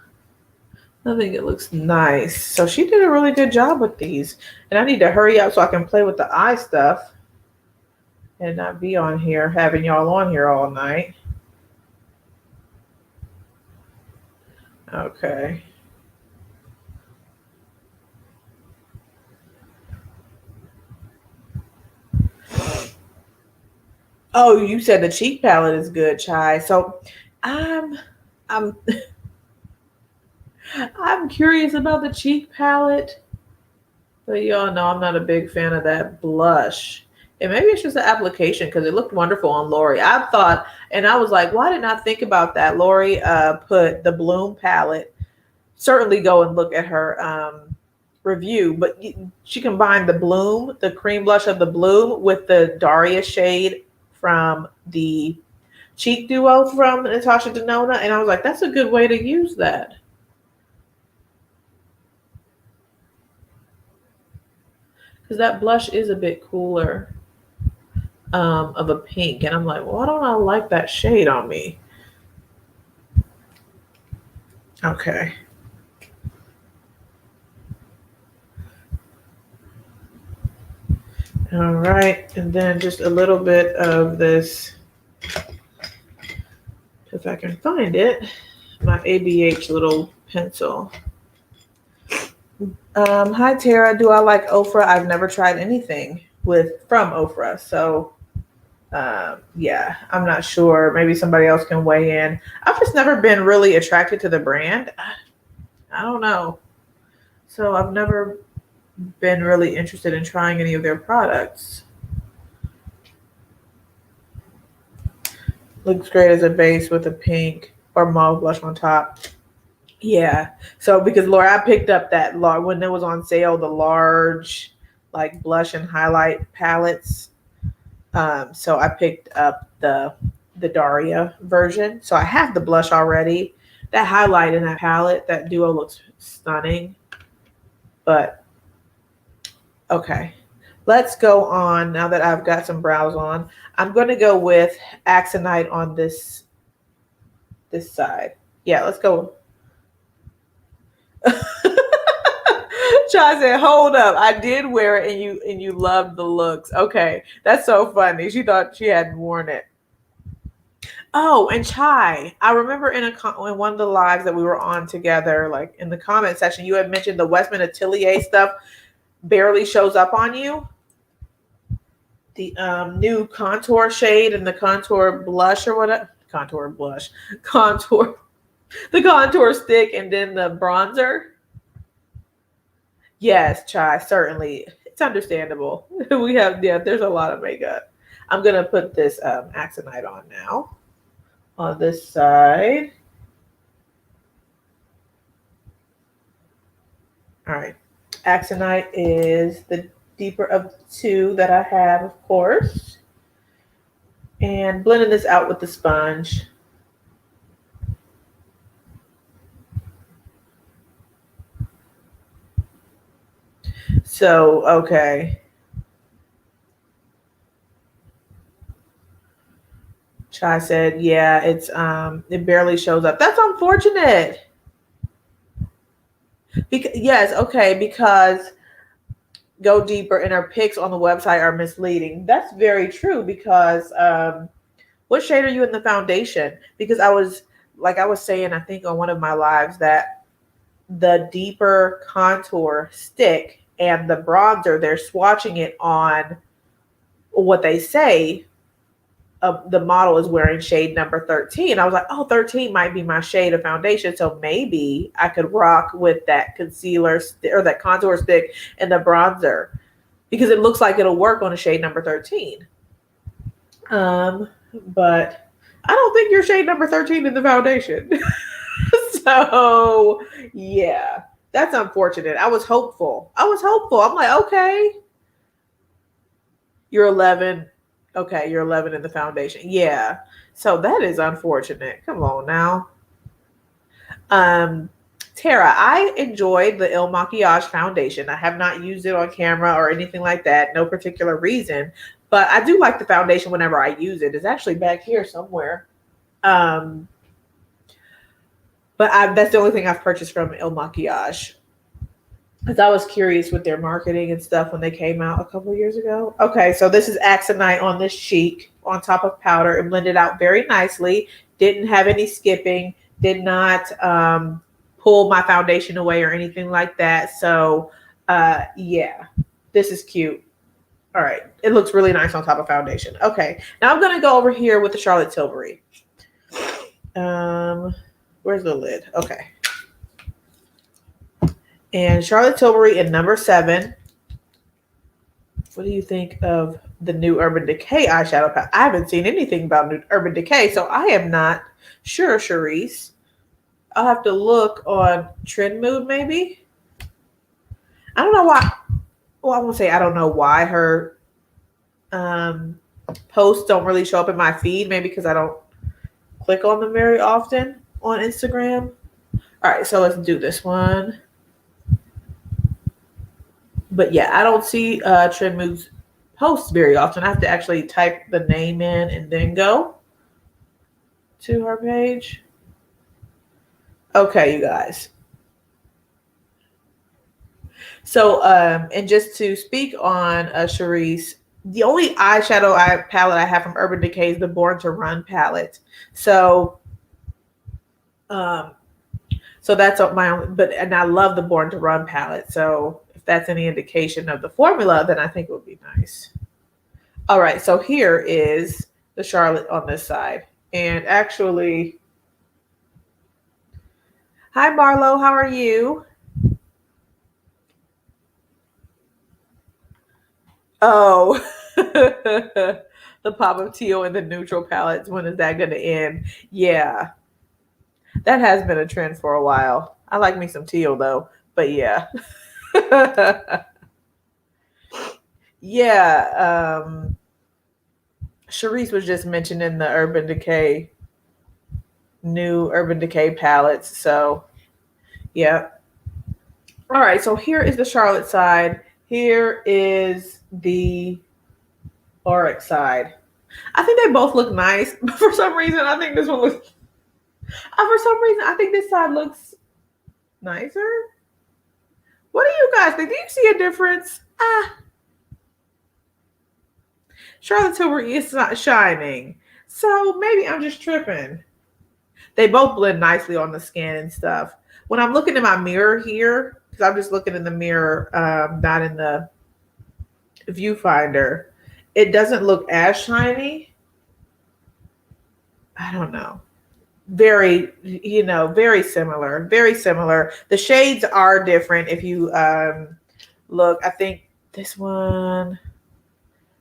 I think it looks nice. So she did a really good job with these. And I need to hurry up so I can play with the eye stuff and not be on here having y'all on here all night. Okay. Oh, you said the cheek palette is good, Chai. So I'm curious about the cheek palette, but y'all know I'm not a big fan of that blush. And maybe it's just the application because it looked wonderful on Lori. I thought, and I was like, why didn't I think about that? Lori put the Bloom palette. Certainly go and look at her review, but she combined the Bloom, the cream blush of the Bloom, with the Daria shade from the Cheek Duo from Natasha Denona. And I was like, that's a good way to use that. Because that blush is a bit cooler of a pink. And I'm like, well, why don't I like that shade on me? Okay. All right. And then just a little bit of this, if I can find it, my ABH little pencil. Hi, Tara. Do I like Ofra? I've never tried anything from Ofra. So, yeah, I'm not sure. Maybe somebody else can weigh in. I've just never been really attracted to the brand. I don't know. So I've never been really interested in trying any of their products. Looks great as a base with a pink or mauve blush on top. Yeah. So because Laura, I picked up that when it was on sale, the large like blush and highlight palettes. So I picked up the Daria version. So I have the blush already. That highlight in that palette, that duo looks stunning. But Okay. Let's go on now that I've got some brows on. I'm going to go with Axinite on this side. Yeah, let's go. Chai said, "Hold up, I did wear it, and you loved the looks." Okay, that's so funny. She thought she hadn't worn it. Oh, and Chai, I remember in one of the lives that we were on together, like in the comment section, you had mentioned the Westman Atelier stuff barely shows up on you. The new contour shade and the contour blush or whatever, contour blush, contour, the contour stick, and then the bronzer. Yes, Chai, certainly. It's understandable. We have, yeah, there's a lot of makeup. I'm going to put this Axinite on now on this side. All right. Axinite is the deeper of the two that I have, of course. And blending this out with the sponge. So, okay. Chai said, yeah, it barely shows up. That's unfortunate. Yes, okay, because go deeper and her pics on the website are misleading. That's very true because what shade are you in the foundation? Because I was saying, I think on one of my lives that the deeper contour stick and the bronzer, they're swatching it on what they say. The model is wearing shade number 13. I was like, oh, 13 might be my shade of foundation. So maybe I could rock with that concealer or that contour stick and the bronzer because it looks like it'll work on a shade number 13. But I don't think you're shade number 13 in the foundation. So yeah, that's unfortunate. I was hopeful. I'm like, okay, you're 11. Okay, you're 11 in the foundation. Yeah. So that is unfortunate. Come on now. Tara, I enjoyed the Il Makiage foundation. I have not used it on camera or anything like that. No particular reason. But I do like the foundation whenever I use it. It's actually back here somewhere. But that's the only thing I've purchased from Il Makiage. Because I was curious with their marketing and stuff when they came out a couple of years ago. Okay, so this is Axinite on this cheek on top of powder. It blended out very nicely. Didn't have any skipping. Did not pull my foundation away or anything like that. So, yeah, this is cute. All right, it looks really nice on top of foundation. Okay, now I'm going to go over here with the Charlotte Tilbury. Where's the lid? Okay. And Charlotte Tilbury in number 7. What do you think of the new Urban Decay eyeshadow palette? I haven't seen anything about new Urban Decay, so I am not sure, Charisse. I'll have to look on Trend Mood, maybe. I don't know why. Well, I won't say I don't know why her posts don't really show up in my feed. Maybe because I don't click on them very often on Instagram. All right, so let's do this one. But yeah, I don't see Trend Mood's posts very often. I have to actually type the name in and then go to her page. Okay, you guys. So, and just to speak on Charisse, the only eyeshadow palette I have from Urban Decay is the Born to Run palette. So, so that's my only, and I love the Born to Run palette. So if that's any indication of the formula, then I think it would be nice. All right, so here is the Charlotte on this side. And actually, hi Marlo, how are you? Oh, the pop of teal and the neutral palettes. When is that going to end? Yeah, that has been a trend for a while. I like me some teal though, but yeah. Yeah. Charisse was just mentioning the new Urban Decay palettes. So, yeah. All right, so here is the Charlotte side. Here is the Auric side. I think they both look nice, but for some reason, I think this one looks. For some reason, I think this side looks nicer. What do you guys think? Do you see a difference? Charlotte Tilbury is not shining, so maybe I'm just tripping. They both blend nicely on the skin and stuff. When I'm looking in my mirror here, because I'm just looking in the mirror, not in the viewfinder, it doesn't look as shiny. I don't know. Very, very similar. Very similar. The shades are different. If you look, I think this one,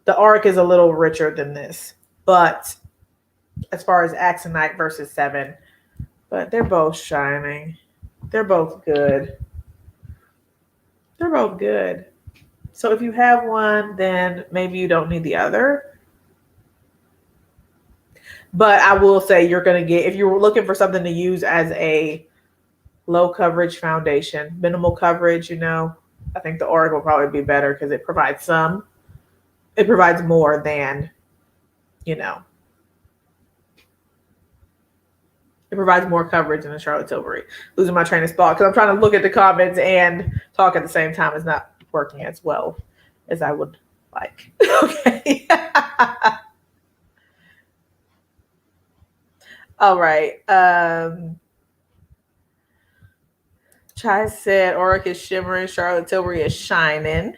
the Auric is a little richer than this. But as far as Axinite versus 7, but they're both shining. They're both good. They're both good. So if you have one, then maybe you don't need the other. But I will say you're going to get, if you're looking for something to use as a low coverage foundation, minimal coverage, I think the Auric will probably be better because it provides more than, it provides more coverage than the Charlotte Tilbury. Losing my train of thought because I'm trying to look at the comments and talk at the same time. Is not working as well as I would like. Okay. All right. Chai said Auric is shimmering, Charlotte Tilbury is shining.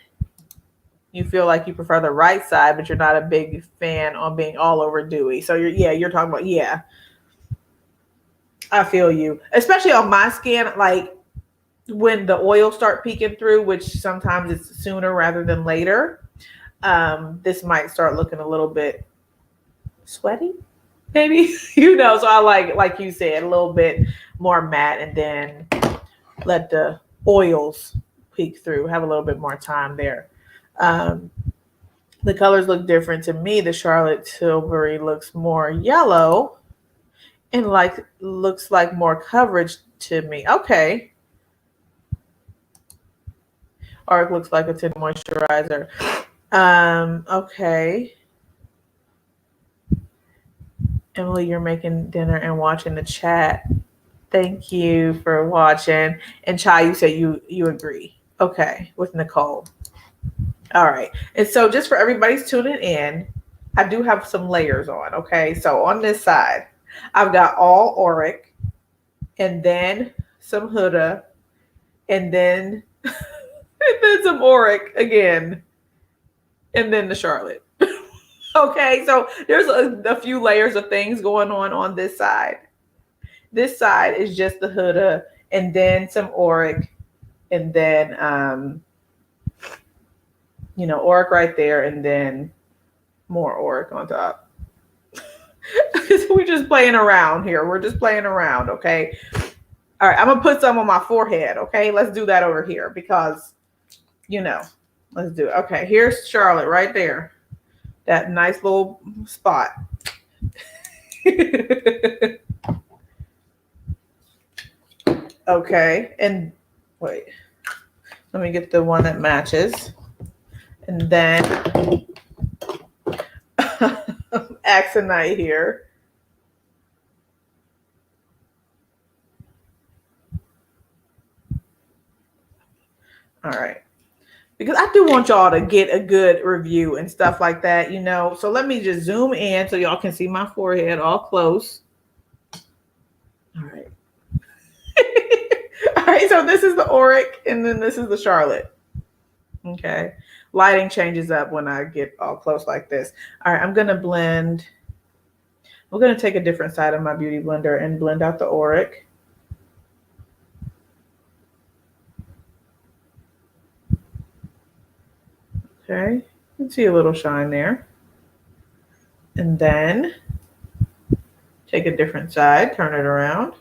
You feel like you prefer the right side, but you're not a big fan on being all over dewy. So you're talking about, yeah. I feel you. Especially on my skin, like when the oils start peeking through, which sometimes it's sooner rather than later, this might start looking a little bit sweaty, maybe. So I like you said, a little bit more matte and then let the oils peek through, have a little bit more time there. The colors look different to me. The Charlotte Tilbury looks more yellow and looks like more coverage to me. Okay. Auric looks like a tinted moisturizer. Okay. Emily, you're making dinner and watching the chat. Thank you for watching. And Chai, you said you agree. Okay, with Nicole. All right. And so just for everybody's tuning in, I do have some layers on. Okay. So on this side, I've got all Auric and then some Huda and then some Auric again and then the Charlotte. Okay. So there's a few layers of things going on this side. This side is just the Huda and then some Auric and then, Auric right there and then more Auric on top. We're just playing around here. We're just playing around, okay? All right, I'm going to put some on my forehead, okay? Let's do that over here because, let's do it. Okay, here's Charlotte right there. That nice little spot. Okay, and wait. Let me get the one that matches. And then Axinite here. All right. Because I do want y'all to get a good review and stuff like that, So let me just zoom in so y'all can see my forehead all close. All right. All right. So this is the Auric and then this is the Charlotte. Okay. Lighting changes up when I get all close like this. All right. I'm going to blend. We're going to take a different side of my beauty blender and blend out the Auric. Okay, you can see a little shine there. And then take a different side, turn it around.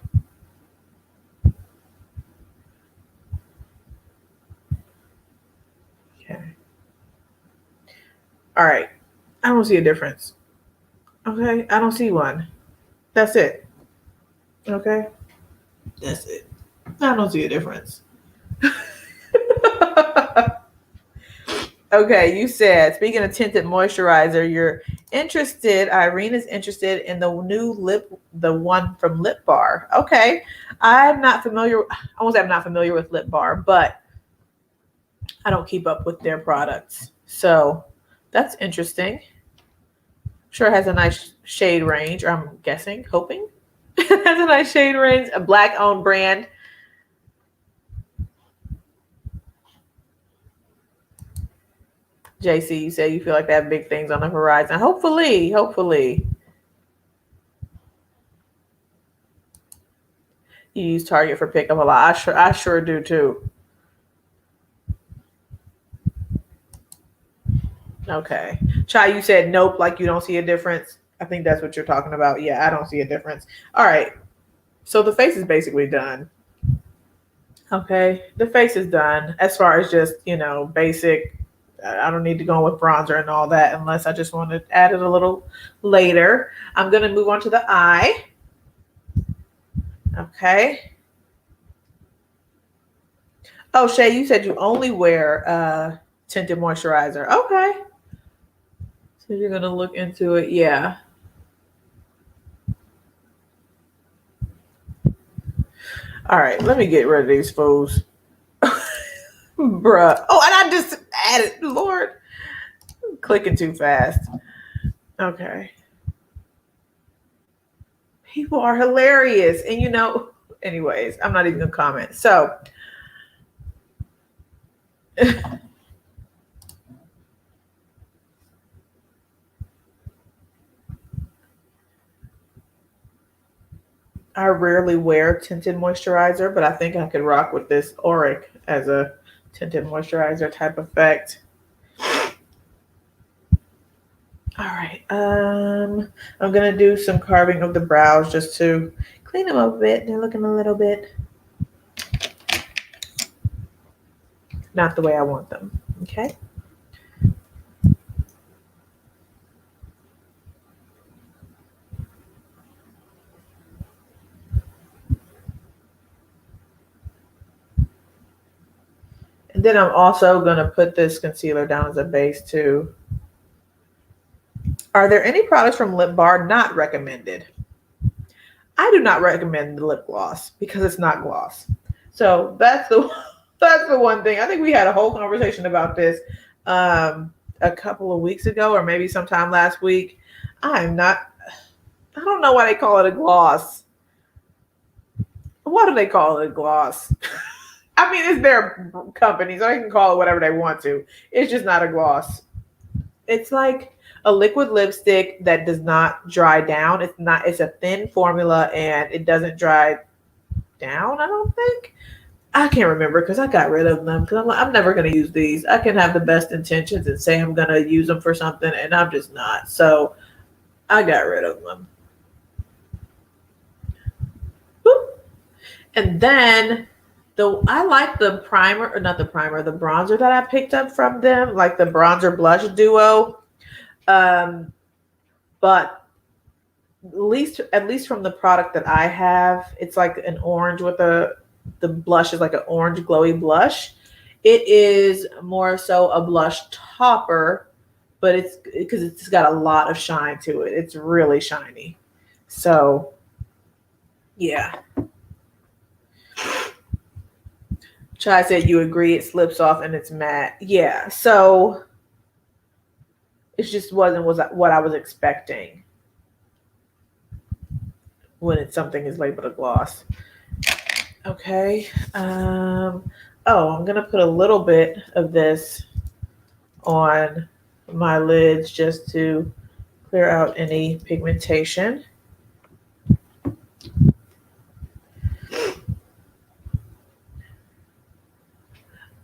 Okay. All right, I don't see a difference. Okay, I don't see one. That's it. Okay, that's it. I don't see a difference. Okay, you said, speaking of tinted moisturizer, you're interested, Irene is interested in the new the one from Lip Bar. Okay. I'm not familiar, I won't say I'm not familiar with Lip Bar, but I don't keep up with their products. So that's interesting. Sure has a nice shade range, or I'm guessing, hoping. It has a nice shade range, a black owned brand. JC, you say you feel like they have big things on the horizon. Hopefully. You use Target for pickup a lot. I sure do too. Okay. Chai, you said nope, like you don't see a difference. I think that's what you're talking about. Yeah, I don't see a difference. All right. So the face is basically done. Okay. The face is done as far as just, basic. I don't need to go with bronzer and all that unless I just want to add it a little later. I'm going to move on to the eye. Okay. Oh, Shay, you said you only wear tinted moisturizer. Okay. So you're going to look into it. Yeah. All right. Let me get rid of these fools. Bruh. Oh, and I just added, Lord. I'm clicking too fast. Okay. People are hilarious. And anyways, I'm not even going to comment. So, I rarely wear tinted moisturizer, but I think I could rock with this Auric as a tinted moisturizer type effect. All right. I'm going to do some carving of the brows just to clean them up a bit. They're looking a little bit not the way I want them. Okay. And then I'm also going to put this concealer down as a base too. Are there any products from Lip Bar not recommended? I do not recommend the lip gloss because it's not gloss. So that's the one thing. I think we had a whole conversation about this a couple of weeks ago or maybe sometime last week. I don't know why they call it a gloss. Why do they call it a gloss? I mean, it's their company, so they can call it whatever they want to. It's just not a gloss. It's like a liquid lipstick that does not dry down. It's a thin formula and it doesn't dry down, I don't think. I can't remember because I got rid of them because I'm never going to use these. I can have the best intentions and say I'm going to use them for something and I'm just not. So I got rid of them. Boop. And then I like the the bronzer that I picked up from them, like the bronzer blush duo. But at least from the product that I have, it's like an orange with the blush is like an orange glowy blush. It is more so a blush topper, but it's because it's got a lot of shine to it. It's really shiny. So yeah. Chai said you agree it slips off and it's matte. Yeah. So it just wasn't what I was expecting when something is labeled a gloss. Okay. I'm gonna put a little bit of this on my lids just to clear out any pigmentation.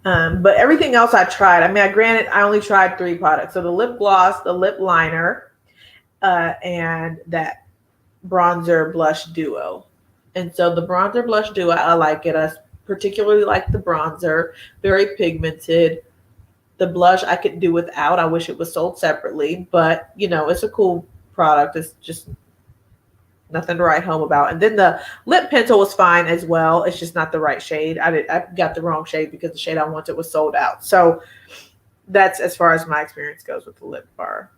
But everything else I tried, granted, I only tried 3 products. So the lip gloss, the lip liner, and that bronzer blush duo. And so the bronzer blush duo, I like it. I particularly like the bronzer, very pigmented. The blush I could do without. I wish it was sold separately, but it's a cool product. It's just nothing to write home about. And then the lip pencil was fine as well. It's just not the right shade. I got the wrong shade because the shade I wanted was sold out. So That's as far as my experience goes with the lip bar.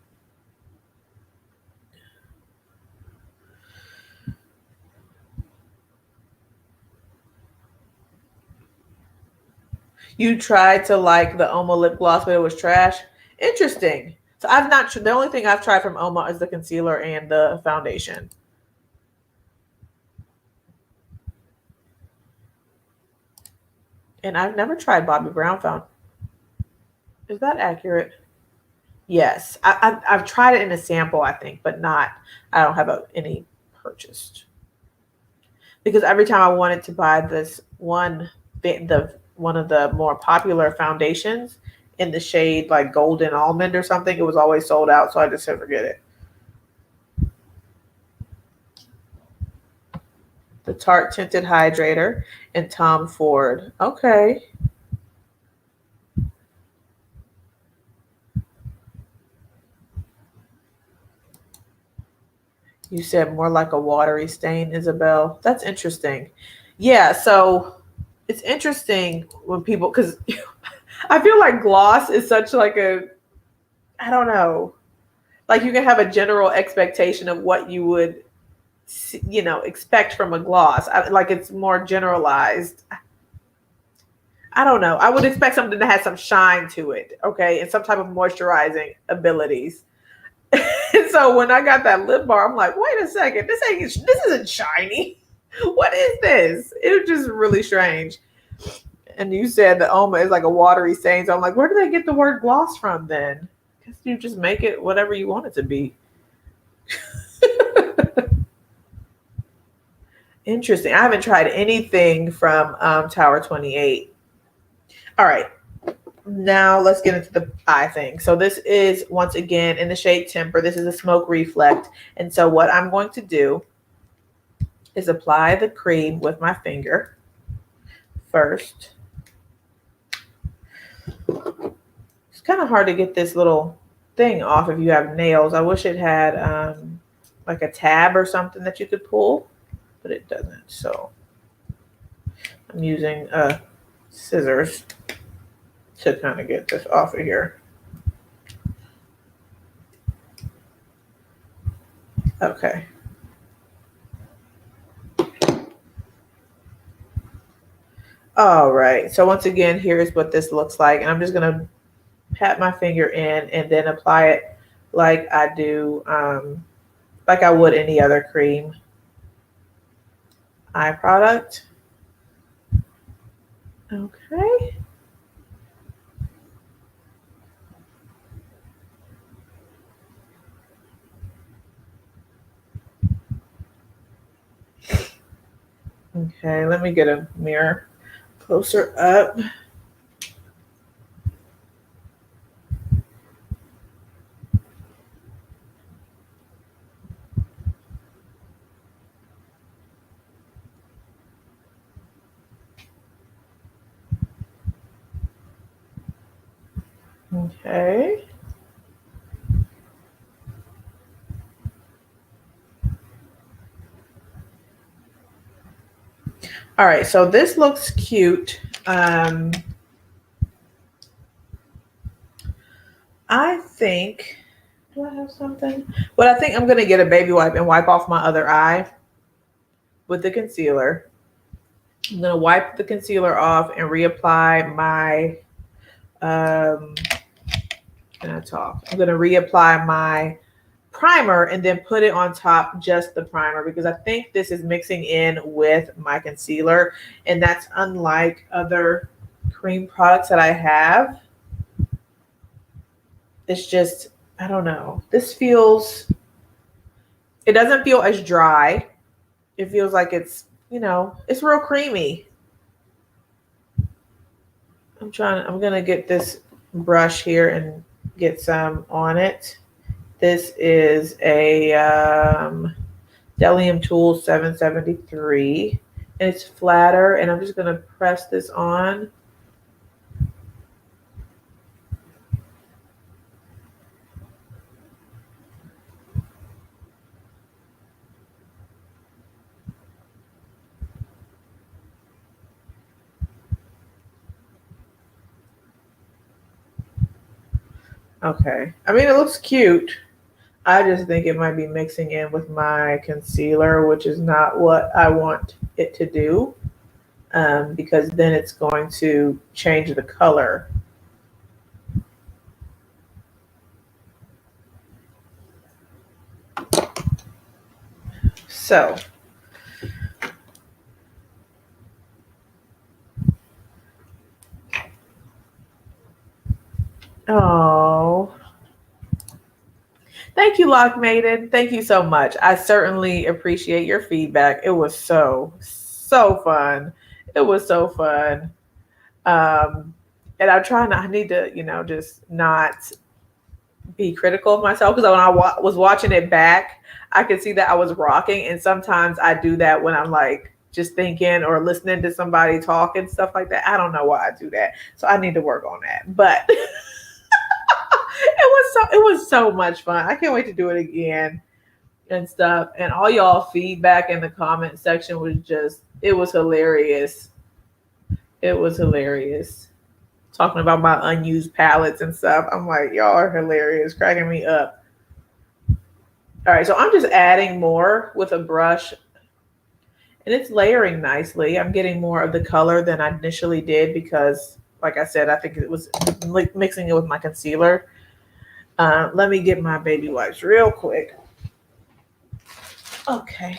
You tried to like the Uoma lip gloss, but it was trash. Interesting. So I've not. The only thing I've tried from Uoma is the concealer and the foundation. And I've never tried Bobbi Brown foundation. Is that accurate? Yes, I've tried it in a sample, I think, but not. I don't have any purchased because every time I wanted to buy this one, one of the more popular foundations in the shade like golden almond or something, it was always sold out. So I just said forget it. The Tarte Tinted Hydrator and Tom Ford. Okay. You said more like a watery stain, Isabel. That's interesting. Yeah, so it's interesting when people, because I feel like gloss is such like I don't know, like you can have a general expectation of what you would, expect from a gloss. Like it's more generalized. I don't know. I would expect something that has some shine to it, okay, and some type of moisturizing abilities. And so when I got that lip bar, I'm like, wait a second, this isn't shiny. What is this? It was just really strange. And you said the Uoma is like a watery stain. So I'm like, where do they get the word gloss from then? Because you just make it whatever you want it to be. Interesting. I haven't tried anything from Tower 28. All right. Now let's get into the eye thing. So this is, once again, in the shade Temper. This is a Smoke Reflect. And so what I'm going to do is apply the cream with my finger first. It's kind of hard to get this little thing off if you have nails. I wish it had like a tab or something that you could pull, but it doesn't. So I'm using scissors to kind of get this off of here. Okay. All right. So once again, here's what this looks like. And I'm just going to pat my finger in and then apply it like I do, like I would any other cream eye product. Okay. Okay, let me get a mirror closer up. Okay. All right, so this looks cute. I think, do I have something? Well, I think I'm going to get a baby wipe and wipe off my other eye with the concealer. I'm going to wipe the concealer off and reapply my, can I talk? I'm going to reapply my primer and then put it on top, just the primer, because I think this is mixing in with my concealer, and that's unlike other cream products that I have. It's just, I don't know. This feels, it doesn't feel as dry. It feels like it's, it's real creamy. I'm going to get this brush here and get some on it. This is a Delium Tool 773, and it's flatter, and I'm just going to press this on. Okay. I mean, it looks cute. I just think it might be mixing in with my concealer, which is not what I want it to do, because then it's going to change the color. So, oh, thank you, Lock Maiden. Thank you so much. I certainly appreciate your feedback. It was so fun. It was so fun. And I'm trying I need to, just not be critical of myself, because when I was watching it back, I could see that I was rocking. And sometimes I do that when I'm like just thinking or listening to somebody talk and stuff like that. I don't know why I do that. So I need to work on that. But it was so much fun. I can't wait to do it again and stuff. And all y'all feedback in the comment section was it was hilarious. It was hilarious. Talking about my unused palettes and stuff. I'm like, y'all are hilarious, cracking me up. All right, so I'm just adding more with a brush, and it's layering nicely. I'm getting more of the color than I initially did because, like I said, I think it was like mixing it with my concealer. Let me get my baby wipes real quick. Okay.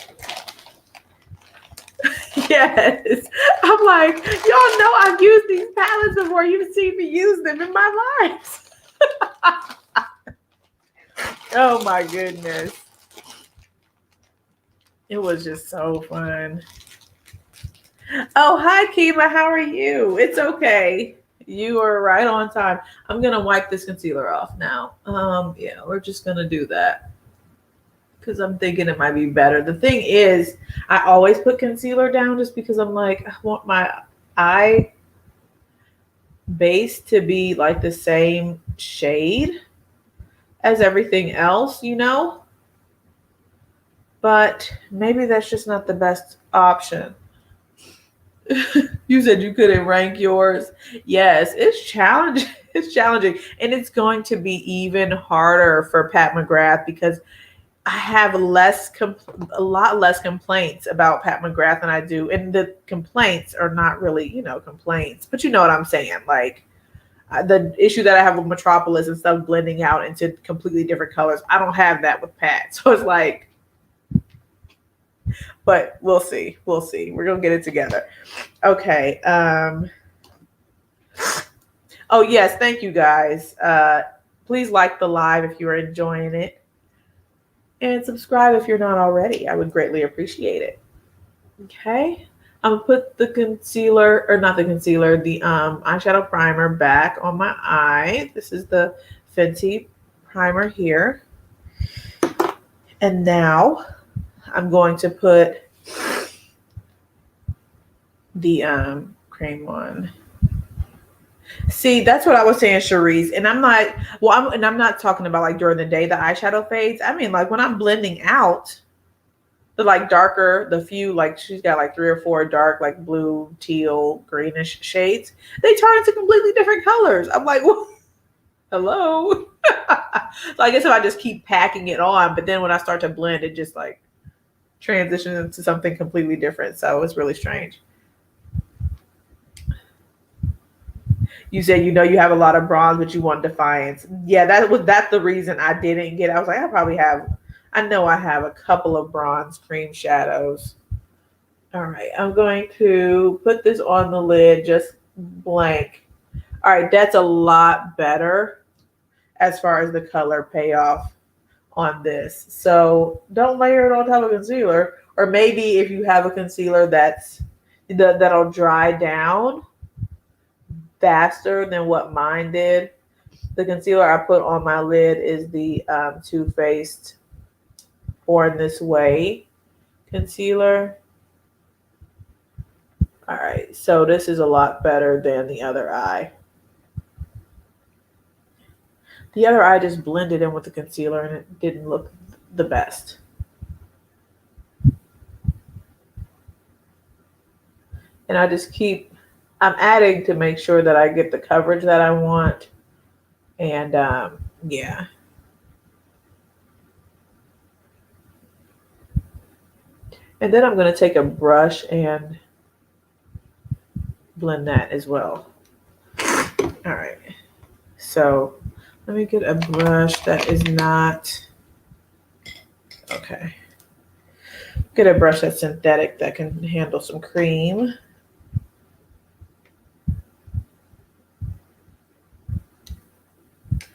Yes. I'm like, y'all know I've used these palettes before. You've seen me use them in my life. Oh my goodness. It was just so fun. Oh, hi, Kiva. How are you? It's okay. You are right on time. I'm going to wipe this concealer off now. Yeah, we're just going to do that because I'm thinking it might be better. The thing is, I always put concealer down just because I'm like, I want my eye base to be like the same shade as everything else, but maybe that's just not the best option. You said you couldn't rank yours. Yes, it's challenging. It's challenging. And it's going to be even harder for Pat McGrath because I have a lot less complaints about Pat McGrath than I do. And the complaints are not really, complaints, but you know what I'm saying? Like the issue that I have with Metropolis and stuff blending out into completely different colors. I don't have that with Pat. So it's like, but we'll see. We'll see. We're going to get it together. Okay. Oh, yes. Thank you, guys. Please like the live if you are enjoying it. And subscribe if you're not already. I would greatly appreciate it. Okay. I'm going to put the concealer, or not the concealer, the eyeshadow primer back on my eye. This is the Fenty primer here. And now I'm going to put the cream one. See, that's what I was saying, Cherise. And I'm not, I'm not talking about like during the day, the eyeshadow fades. I mean, like when I'm blending out the like darker, the few, like she's got like 3 or 4 dark, like blue, teal, greenish shades. They turn into completely different colors. I'm like, well, hello. So I guess if I just keep packing it on, but then when I start to blend, it just like transitions into something completely different. So it's really strange. You said, you have a lot of bronze, but you want defiance. Yeah, that's the reason I didn't get it. I was like, I know I have a couple of bronze cream shadows. All right, I'm going to put this on the lid, just blank. All right, that's a lot better as far as the color payoff on this. So don't layer it on top of concealer, or maybe if you have a concealer that'll dry down faster than what mine did. The concealer I put on my lid is the Too Faced Born This Way concealer. All right, so this is a lot better than the other eye. The other eye just blended in with the concealer and it didn't look the best. And I'm adding to make sure that I get the coverage that I want. And Yeah. And then I'm going to take a brush and blend that as well. All right. So let me get a brush that is not, okay. Get a brush that's synthetic that can handle some cream.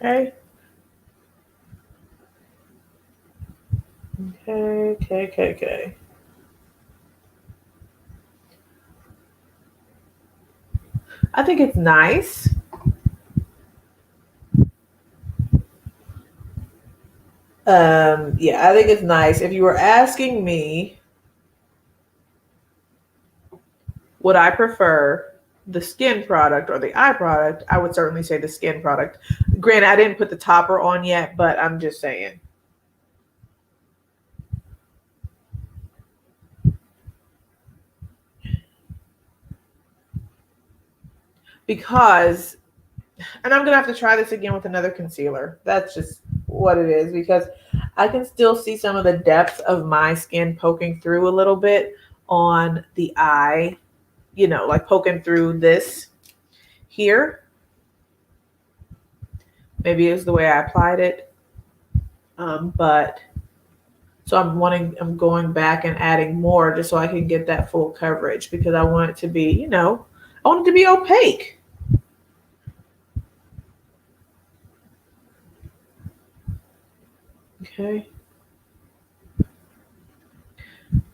Okay. Okay. I think it's nice. Yeah, I think it's nice. If you were asking me, would I prefer the skin product or the eye product, I would certainly say the skin product. Granted, I didn't put the topper on yet, but I'm just saying. Because, and I'm going to have to try this again with another concealer. That's just what it is, because I can still see some of the depth of my skin poking through a little bit on the eye, you know, like poking through this here. Maybe it's the way I applied it. But so I'm going back and adding more just so I can get that full coverage, because I want it to be, you know, I want it to be opaque. Okay.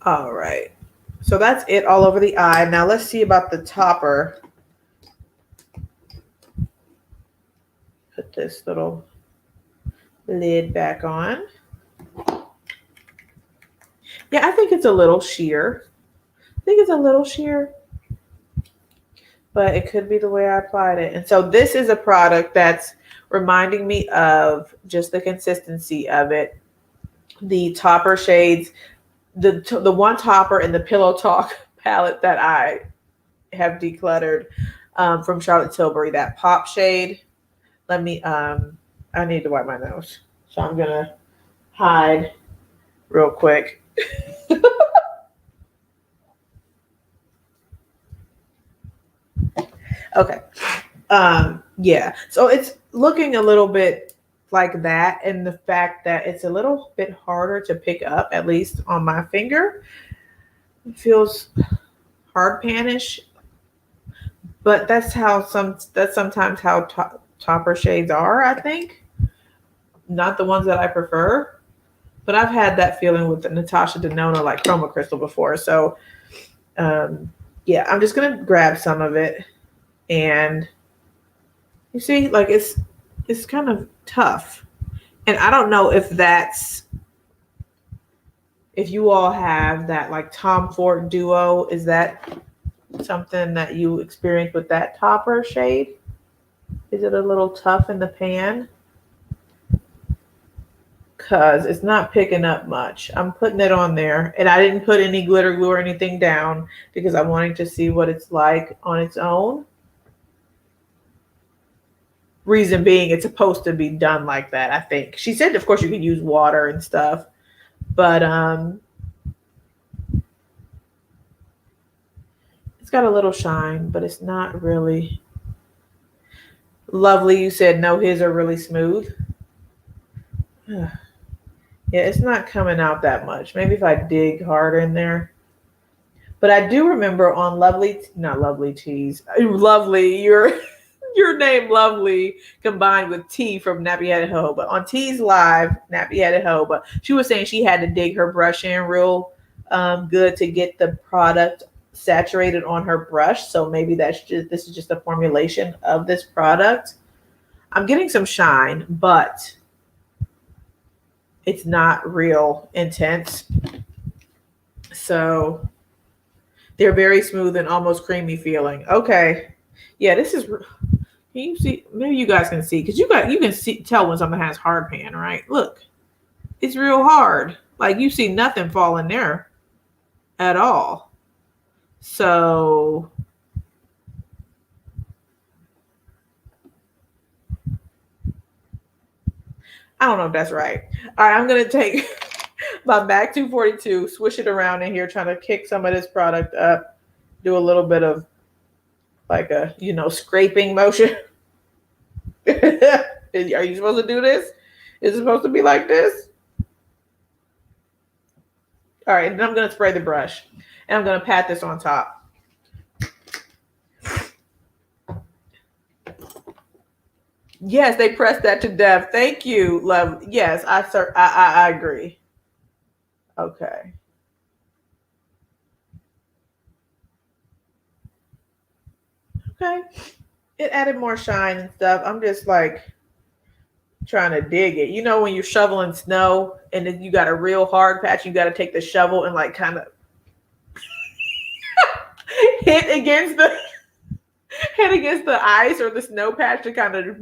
All right. So that's it all over the eye. Now let's see about the topper. Put this little lid back on. Yeah, I think it's a little sheer. I think it's a little sheer, but it could be the way I applied it. And so this is a product that's reminding me of just the consistency of it. The topper shades, the one topper in the Pillow Talk palette that I have decluttered from Charlotte Tilbury, that pop shade. Let me, I need to wipe my nose. So I'm going to hide real quick. Okay. Yeah. So it's looking a little bit like that, and the fact that it's a little bit harder to pick up, at least on my finger. It feels hard panish, but that's sometimes how topper shades are, I think. Not the ones that I prefer, but I've had that feeling with the Natasha Denona like Chroma Crystal before. So yeah, I'm just gonna grab some of it, and you see, like it's kind of tough. And I don't know if you all have that like Tom Ford Duo. Is that something that you experience with that topper shade? Is it a little tough in the pan? Because it's not picking up much. I'm putting it on there, and I didn't put any glitter glue or anything down because I'm wanting to see what it's like on its own. Reason being, it's supposed to be done like that, I think. She said, of course, you can use water and stuff, but it's got a little shine, but it's not really lovely. You said no, his are really smooth. Yeah, it's not coming out that much. Maybe if I dig harder in there. But I do remember on not Lovely Teas, Lovely, your name Lovely combined with T from Nappy Headed Ho. But on T's Live, Nappy Headed Ho, but she was saying she had to dig her brush in real good to get the product saturated on her brush. So maybe this is just a formulation of this product. I'm getting some shine, but it's not real intense. So they're very smooth and almost creamy feeling. Okay. Yeah, this is, can you see? Maybe you guys can see, because you can tell when something has hard pan, right? Look, it's real hard. Like you see nothing fall in there at all. So I don't know if that's right. All right, I'm going to take my MAC 242, swish it around in here, trying to kick some of this product up, do a little bit of like a, scraping motion. Are you supposed to do this? Is it supposed to be like this? All right, then I'm going to spray the brush and I'm going to pat this on top. Yes, they pressed that to death. Thank you, love. Yes, I agree. Okay. Okay. It added more shine and stuff. I'm just like trying to dig it. You know when you're shoveling snow and then you got a real hard patch, you got to take the shovel and like kind of hit against the ice or the snow patch to kind of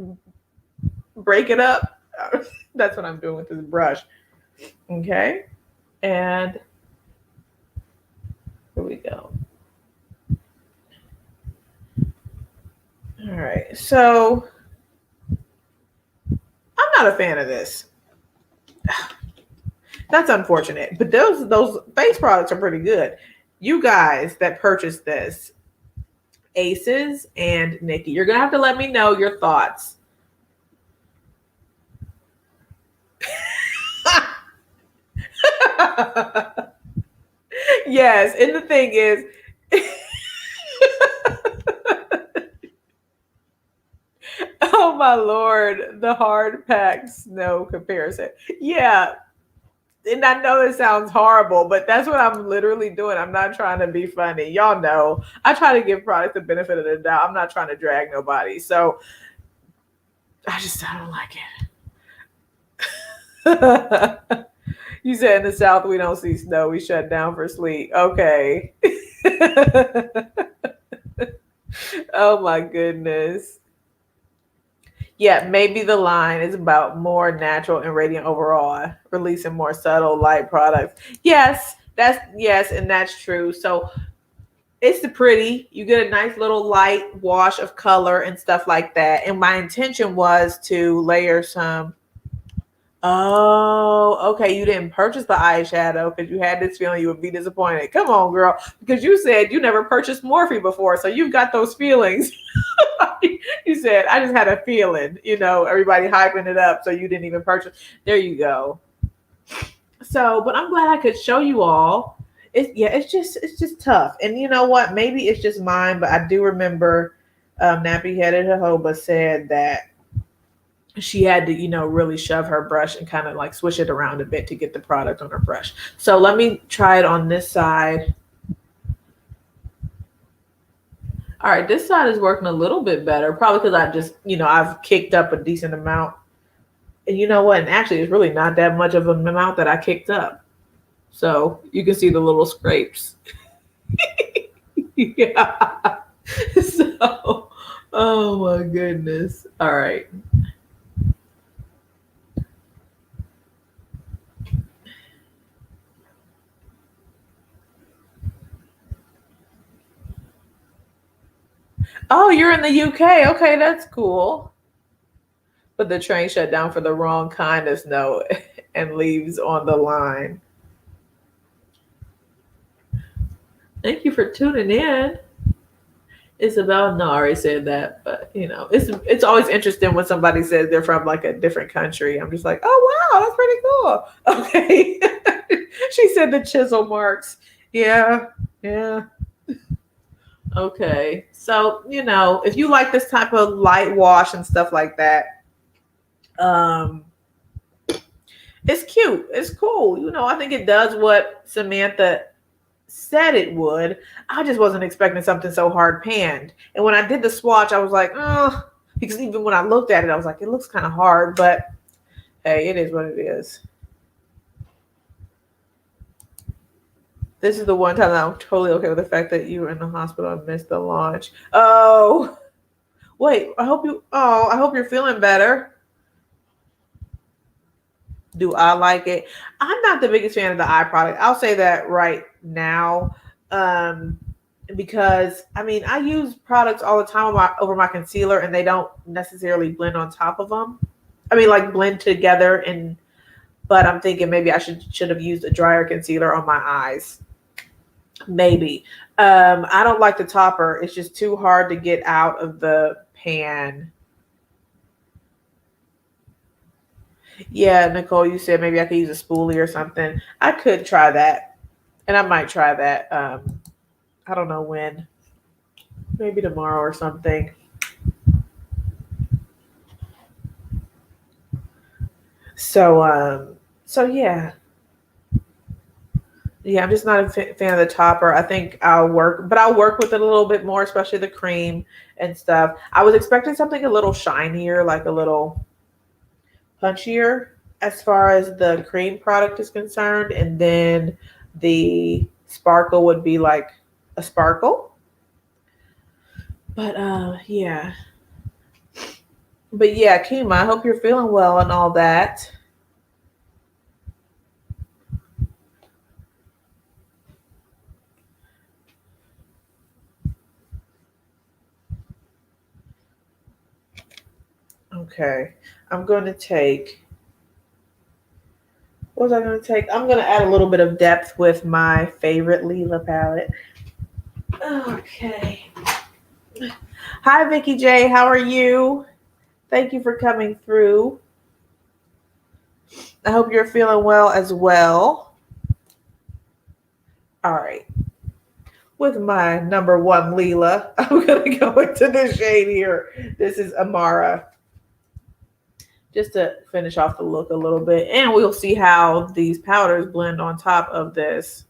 break it up. That's what I'm doing with this brush. Okay. And here we go. All right. So I'm not a fan of this. That's unfortunate. But those face products are pretty good. You guys that purchased this, Aces and Nikki, you're going to have to let me know your thoughts. Yes, and the thing is, oh my Lord, the hard packed snow comparison. Yeah, and I know it sounds horrible, but that's what I'm literally doing. I'm not trying to be funny. Y'all know I try to give product the benefit of the doubt. I'm not trying to drag nobody. So I don't like it. You said in the South, we don't see snow. We shut down for sleep. Okay. Oh my goodness. Yeah, maybe the line is about more natural and radiant overall, releasing more subtle light products. Yes, and that's true. So it's the pretty. You get a nice little light wash of color and stuff like that. And my intention was to layer some. Oh, okay. You didn't purchase the eyeshadow because you had this feeling you would be disappointed. Come on, girl. Because you said you never purchased Morphe before. So you've got those feelings. You said, I just had a feeling, everybody hyping it up. So you didn't even purchase. There you go. So, but I'm glad I could show you all. It's just tough. And you know what? Maybe it's just mine, but I do remember Nappy Headed Jojoba said that she had to, really shove her brush and kind of like swish it around a bit to get the product on her brush. So let me try it on this side. All right, this side is working a little bit better, probably because I just, I've kicked up a decent amount. And you know what? And actually, it's really not that much of an amount that I kicked up. So you can see the little scrapes. Yeah. So, oh my goodness. All right. Oh, you're in the UK. Okay, that's cool. But the train shut down for the wrong kind of snow and leaves on the line. Thank you for tuning in. Isabel, no, I already said that, but it's always interesting when somebody says they're from like a different country. I'm just like, oh wow, that's pretty cool. Okay. She said the chisel marks. Yeah. Okay. So, if you like this type of light wash and stuff like that, it's cute. It's cool. I think it does what Samantha said it would. I just wasn't expecting something so hard panned. And when I did the swatch, I was like, oh, because even when I looked at it, I was like, it looks kind of hard, but hey, it is what it is. This is the one time that I'm totally okay with the fact that you were in the hospital and missed the launch. Oh, wait, I hope you're feeling better. Do I like it? I'm not the biggest fan of the eye product. I'll say that right now. Because I use products all the time over my concealer and they don't necessarily blend on top of them. I mean, like blend together. And but I'm thinking maybe I should have used a drier concealer on my eyes. Maybe. I don't like the topper. It's just too hard to get out of the pan. Yeah, Nicole, you said maybe I could use a spoolie or something. I could try that. And I might try that. I don't know when. Maybe tomorrow or something. So yeah. Yeah, I'm just not a fan of the topper. I think I'll work with it a little bit more, especially the cream and stuff. I was expecting something a little shinier, like a little punchier as far as the cream product is concerned. And then the sparkle would be like a sparkle. But yeah. But yeah, Kima, I hope you're feeling well and all that. Okay. I'm going to take, what was I going to take? I'm going to add a little bit of depth with my favorite Lila palette. Okay. Hi, Vicky J. How are you? Thank you for coming through. I hope you're feeling well as well. All right. With my number one Lila, I'm going to go into this shade here. This is Amara. Just to finish off the look a little bit. And we'll see how these powders blend on top of this.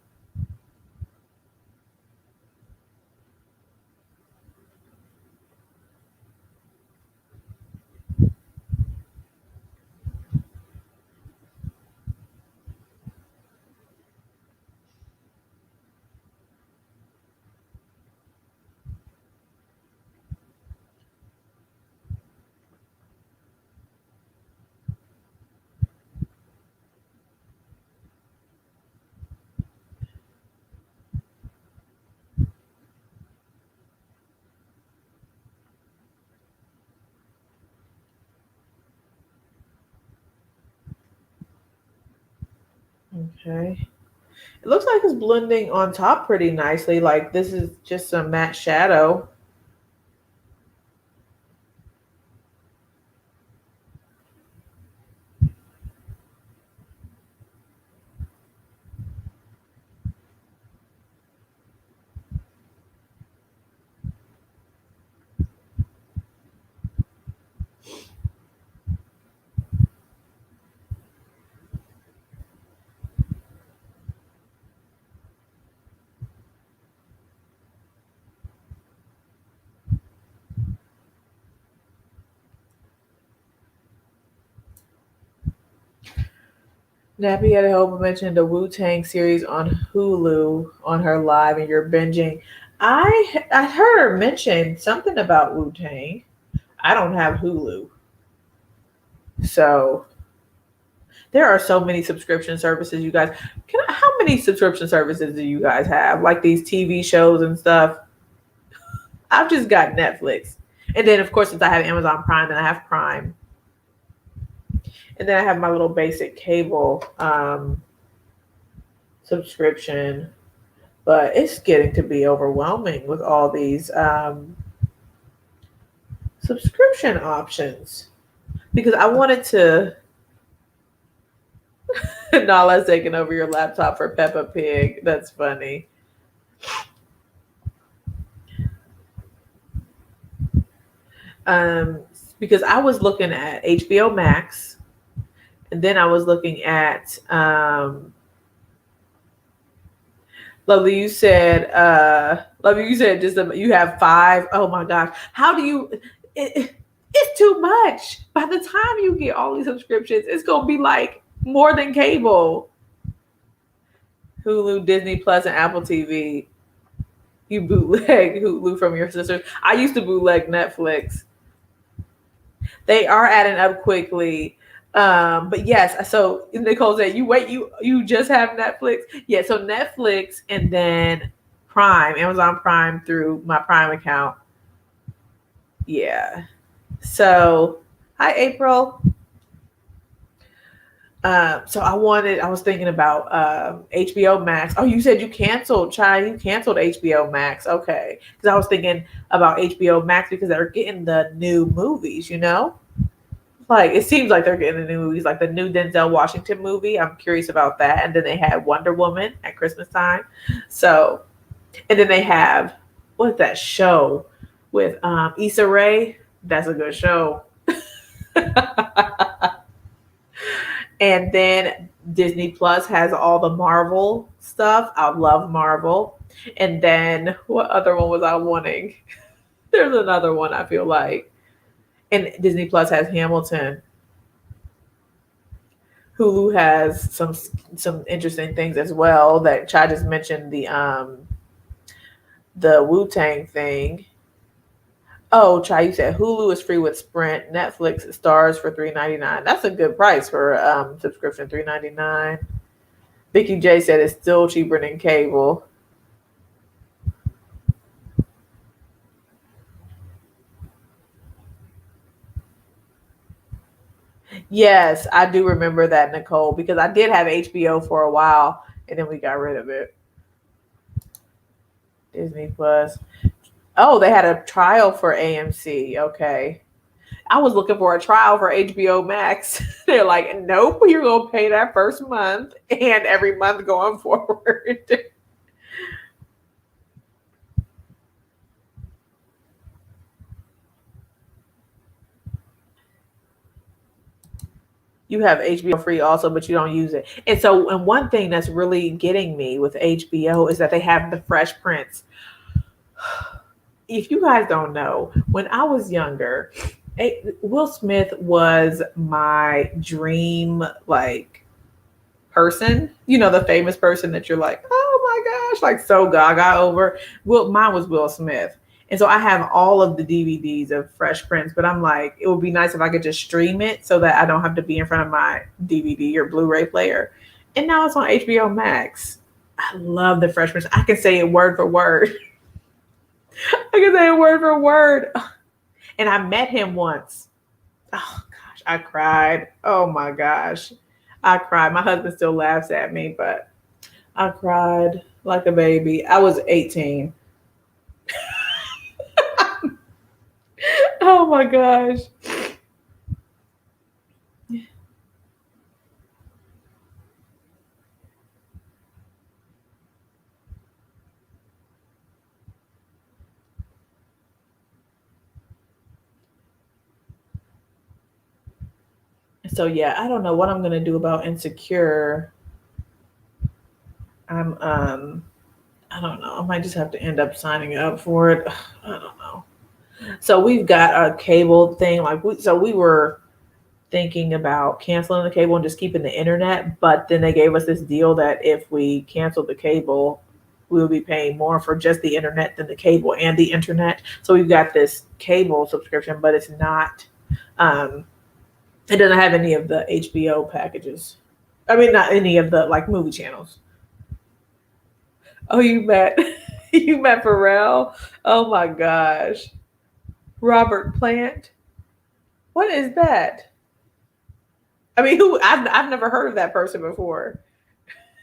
Okay. It looks like it's blending on top pretty nicely. Like this is just some matte shadow. Nappy had a hope mentioned the Wu-Tang series on Hulu on her live and you're binging. I heard her mention something about Wu-Tang. I don't have Hulu. So there are so many subscription services, you guys. How many subscription services do you guys have? Like these TV shows and stuff. I've just got Netflix. And then of course since I have Amazon Prime, then I have Prime. And then I have my little basic cable subscription. But it's getting to be overwhelming with all these subscription options. Because I wanted to. Nala's taking over your laptop for Peppa Pig. That's funny. Because I was looking at HBO Max, and then I was looking at Lovely. You said just you have 5. Oh my gosh, how do you? It's too much. By the time you get all these subscriptions, it's gonna be like more than cable. Hulu, Disney Plus, and Apple TV. You bootleg Hulu from your sisters. I used to bootleg Netflix. They are adding up quickly. But yes, so Nicole said, you just have Netflix? Yeah, so Netflix and then Prime, Amazon Prime through my Prime account. Yeah. So, hi, April. So I was thinking about HBO Max. Oh, you said you canceled, Chai. You canceled HBO Max. Okay. Because I was thinking about HBO Max because they're getting the new movies, you know? Like, it seems like they're getting the new movies, like the new Denzel Washington movie. I'm curious about that. And then they had Wonder Woman at Christmas time. So, and then they have, what's that show with Issa Rae? That's a good show. And then Disney Plus has all the Marvel stuff. I love Marvel. And then what other one was I wanting? There's another one I feel like. And Disney Plus has Hamilton. Hulu has some interesting things as well. That Chai just mentioned the Wu-Tang thing. Oh, Chai, you said Hulu is free with Sprint. Netflix stars for $3.99. That's a good price for subscription, $3.99. Vicky J said it's still cheaper than cable. Yes, I do remember that, Nicole, because I did have HBO for a while and then we got rid of it. Disney Plus. Oh, they had a trial for AMC. Okay. I was looking for a trial for HBO Max. They're like, nope, you're going to pay that first month and every month going forward. You have HBO free also, but you don't use it. And so, and one thing that's really getting me with HBO is that they have the Fresh Prince. If you guys don't know, when I was younger, Will Smith was my dream, like, person. You know, the famous person that you're like, oh my gosh, like so gaga over. Well, mine was Will Smith. And so I have all of the DVDs of Fresh Prince, but I'm like, it would be nice if I could just stream it so that I don't have to be in front of my DVD or Blu-ray player. And now it's on HBO Max. I love the Fresh Prince. I can say it word for word. I can say it word for word. And I met him once. Oh gosh, I cried. Oh my gosh. I cried. My husband still laughs at me, but I cried like a baby. I was 18. Oh my gosh. So yeah, I don't know what I'm gonna do about Insecure. I'm I don't know. I might just have to end up signing up for it. I don't know. So we've got a cable thing. So we were thinking about canceling the cable and just keeping the internet, but then they gave us this deal that if we canceled the cable, we would be paying more for just the internet than the cable and the internet. So we've got this cable subscription, but it's not it doesn't have any of the HBO packages. I mean, not any of the like movie channels. Oh, you met you met Pharrell? Oh my gosh. Robert Plant. What is that? I mean, who I've never heard of that person before.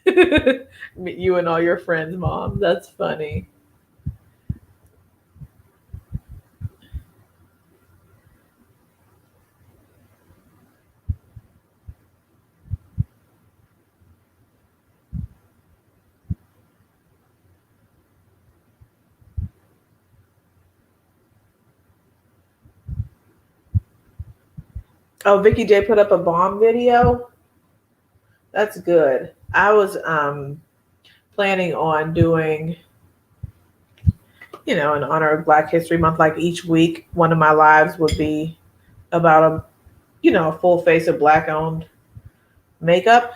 You and all your friends, mom. That's funny. Oh, Vicky J put up a bomb video. That's good. I was planning on doing, in honor of Black History Month, like each week, one of my lives would be about a full face of black owned makeup.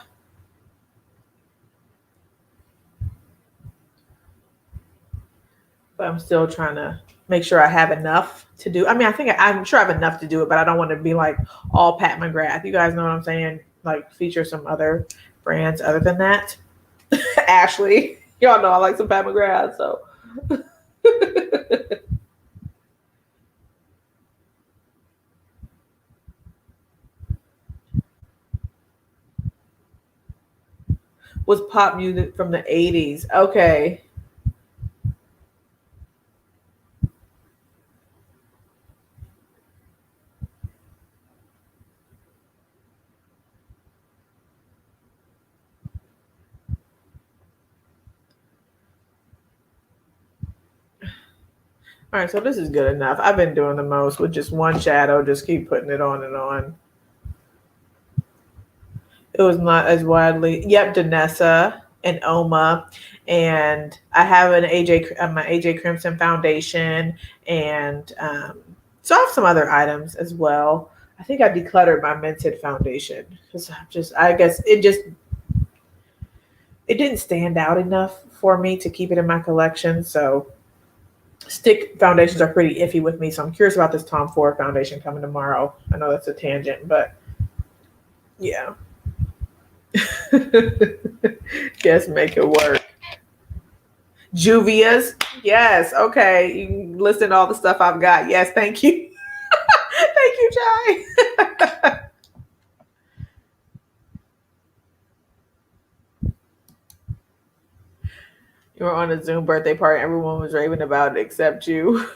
But I'm still trying to make sure I have enough to do. I mean, I'm sure I have enough to do it, but I don't want to be like all Pat McGrath. You guys know what I'm saying? Like feature some other brands other than that. Ashley, y'all know I like some Pat McGrath, so. was pop music from the 80s. Okay. All right, so this is good enough. I've been doing the most with just one shadow, just keep putting it on and on. It was not as widely. Yep, Danessa and Uoma, and I have an my AJ Crimson foundation, and so I have some other items as well. I think I decluttered my Mented foundation because I guess it didn't stand out enough for me to keep it in my collection. So stick foundations are pretty iffy with me. So I'm curious about this Tom Ford foundation coming tomorrow. I know that's a tangent, but yeah. Yes, make it work. Juvia's. Yes. Okay. You can listen to all the stuff I've got. Yes. Thank you. Thank you, Jai. You were on a Zoom birthday party. Everyone was raving about it except you.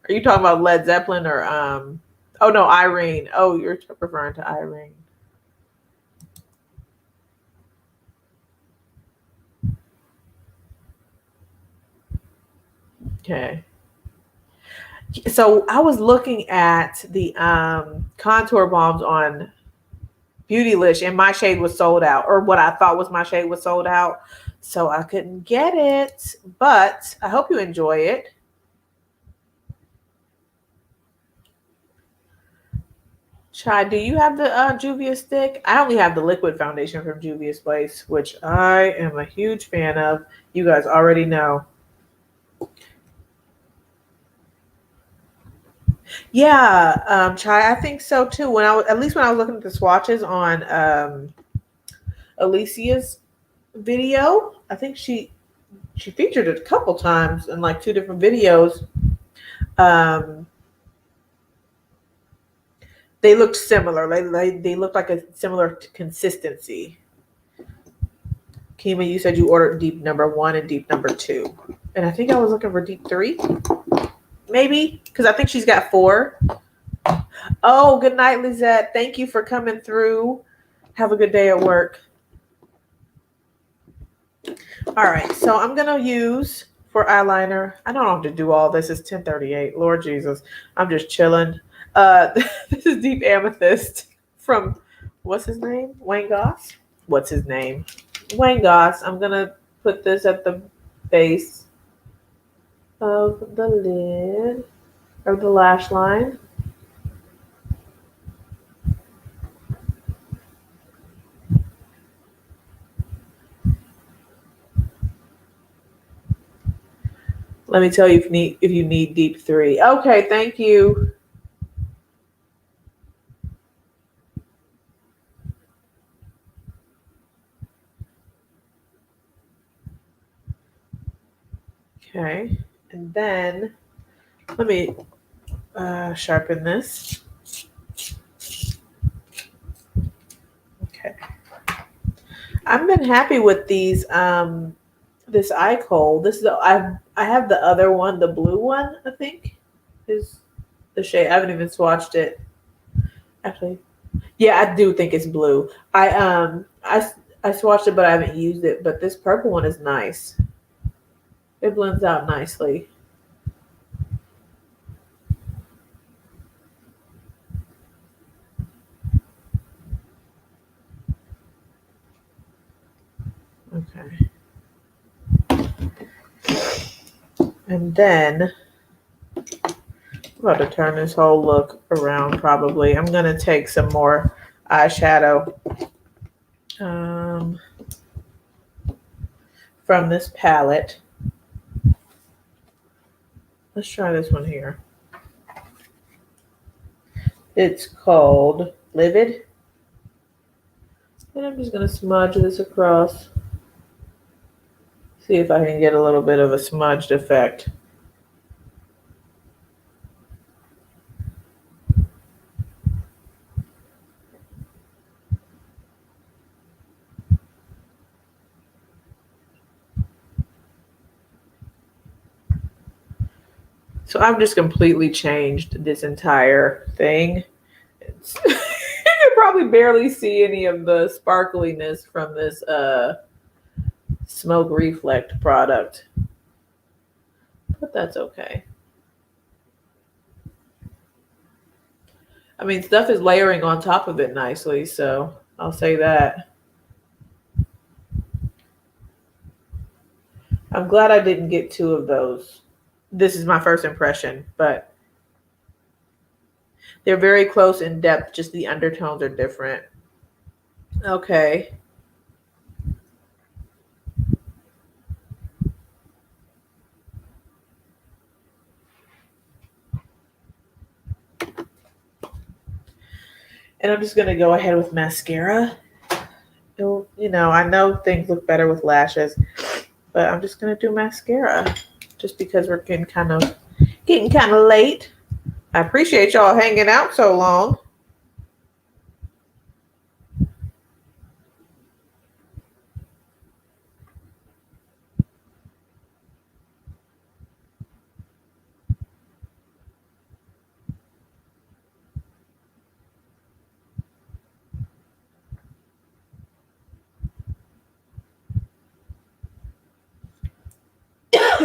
Are you talking about Led Zeppelin or oh no, Irene. Oh, you're referring to Irene. Okay. So I was looking at the contour balms on Beautylish, and my shade was sold out, or what I thought was my shade was sold out. So I couldn't get it, but I hope you enjoy it. Chai, do you have the Juvia stick? I only have the liquid foundation from Juvia's Place, which I am a huge fan of. You guys already know. Yeah, Chai, I think so too. When at least when I was looking at the swatches on Alicia's video, I think she featured it a couple times in like two different videos. Um, they looked similar. They looked like a similar consistency. Kima, you said you ordered deep number 1 and deep number 2, and I think I was looking for deep 3, maybe, because I think she's got 4. Oh, good night, Lizette. Thank you for coming through. Have a good day at work. All right, so I'm gonna use for eyeliner. I don't have to do all this. It's 10:38. Lord Jesus, I'm just chilling. This is Deep Amethyst from what's his name? Wayne Goss. What's his name? Wayne Goss. I'm gonna put this at the base of the lid of the lash line. Let me tell you if you need deep 3. Okay, thank you. Okay, and then let me sharpen this. Okay, I've been happy with these. This eye kohl. This is I have the other one, the blue one. I think is the shade. I haven't even swatched it. Actually, yeah, I do think it's blue. I swatched it, but I haven't used it. But this purple one is nice. It blends out nicely. Okay. And then I'm about to turn this whole look around probably. I'm going to take some more eyeshadow from this palette. Let's try this one here. It's called Livid. And I'm just going to smudge this across. See if I can get a little bit of a smudged effect. So I've just completely changed this entire thing. You can probably barely see any of the sparkliness from this smoke reflect product, but that's okay. I mean, stuff is layering on top of it nicely, so I'll say that. I'm glad I didn't get two of those. This is my first impression, but they're very close in depth, just the undertones are different. Okay. And I'm just going to go ahead with mascara. You know, I know things look better with lashes, but I'm just going to do mascara just because we're getting kind of late. I appreciate y'all hanging out so long.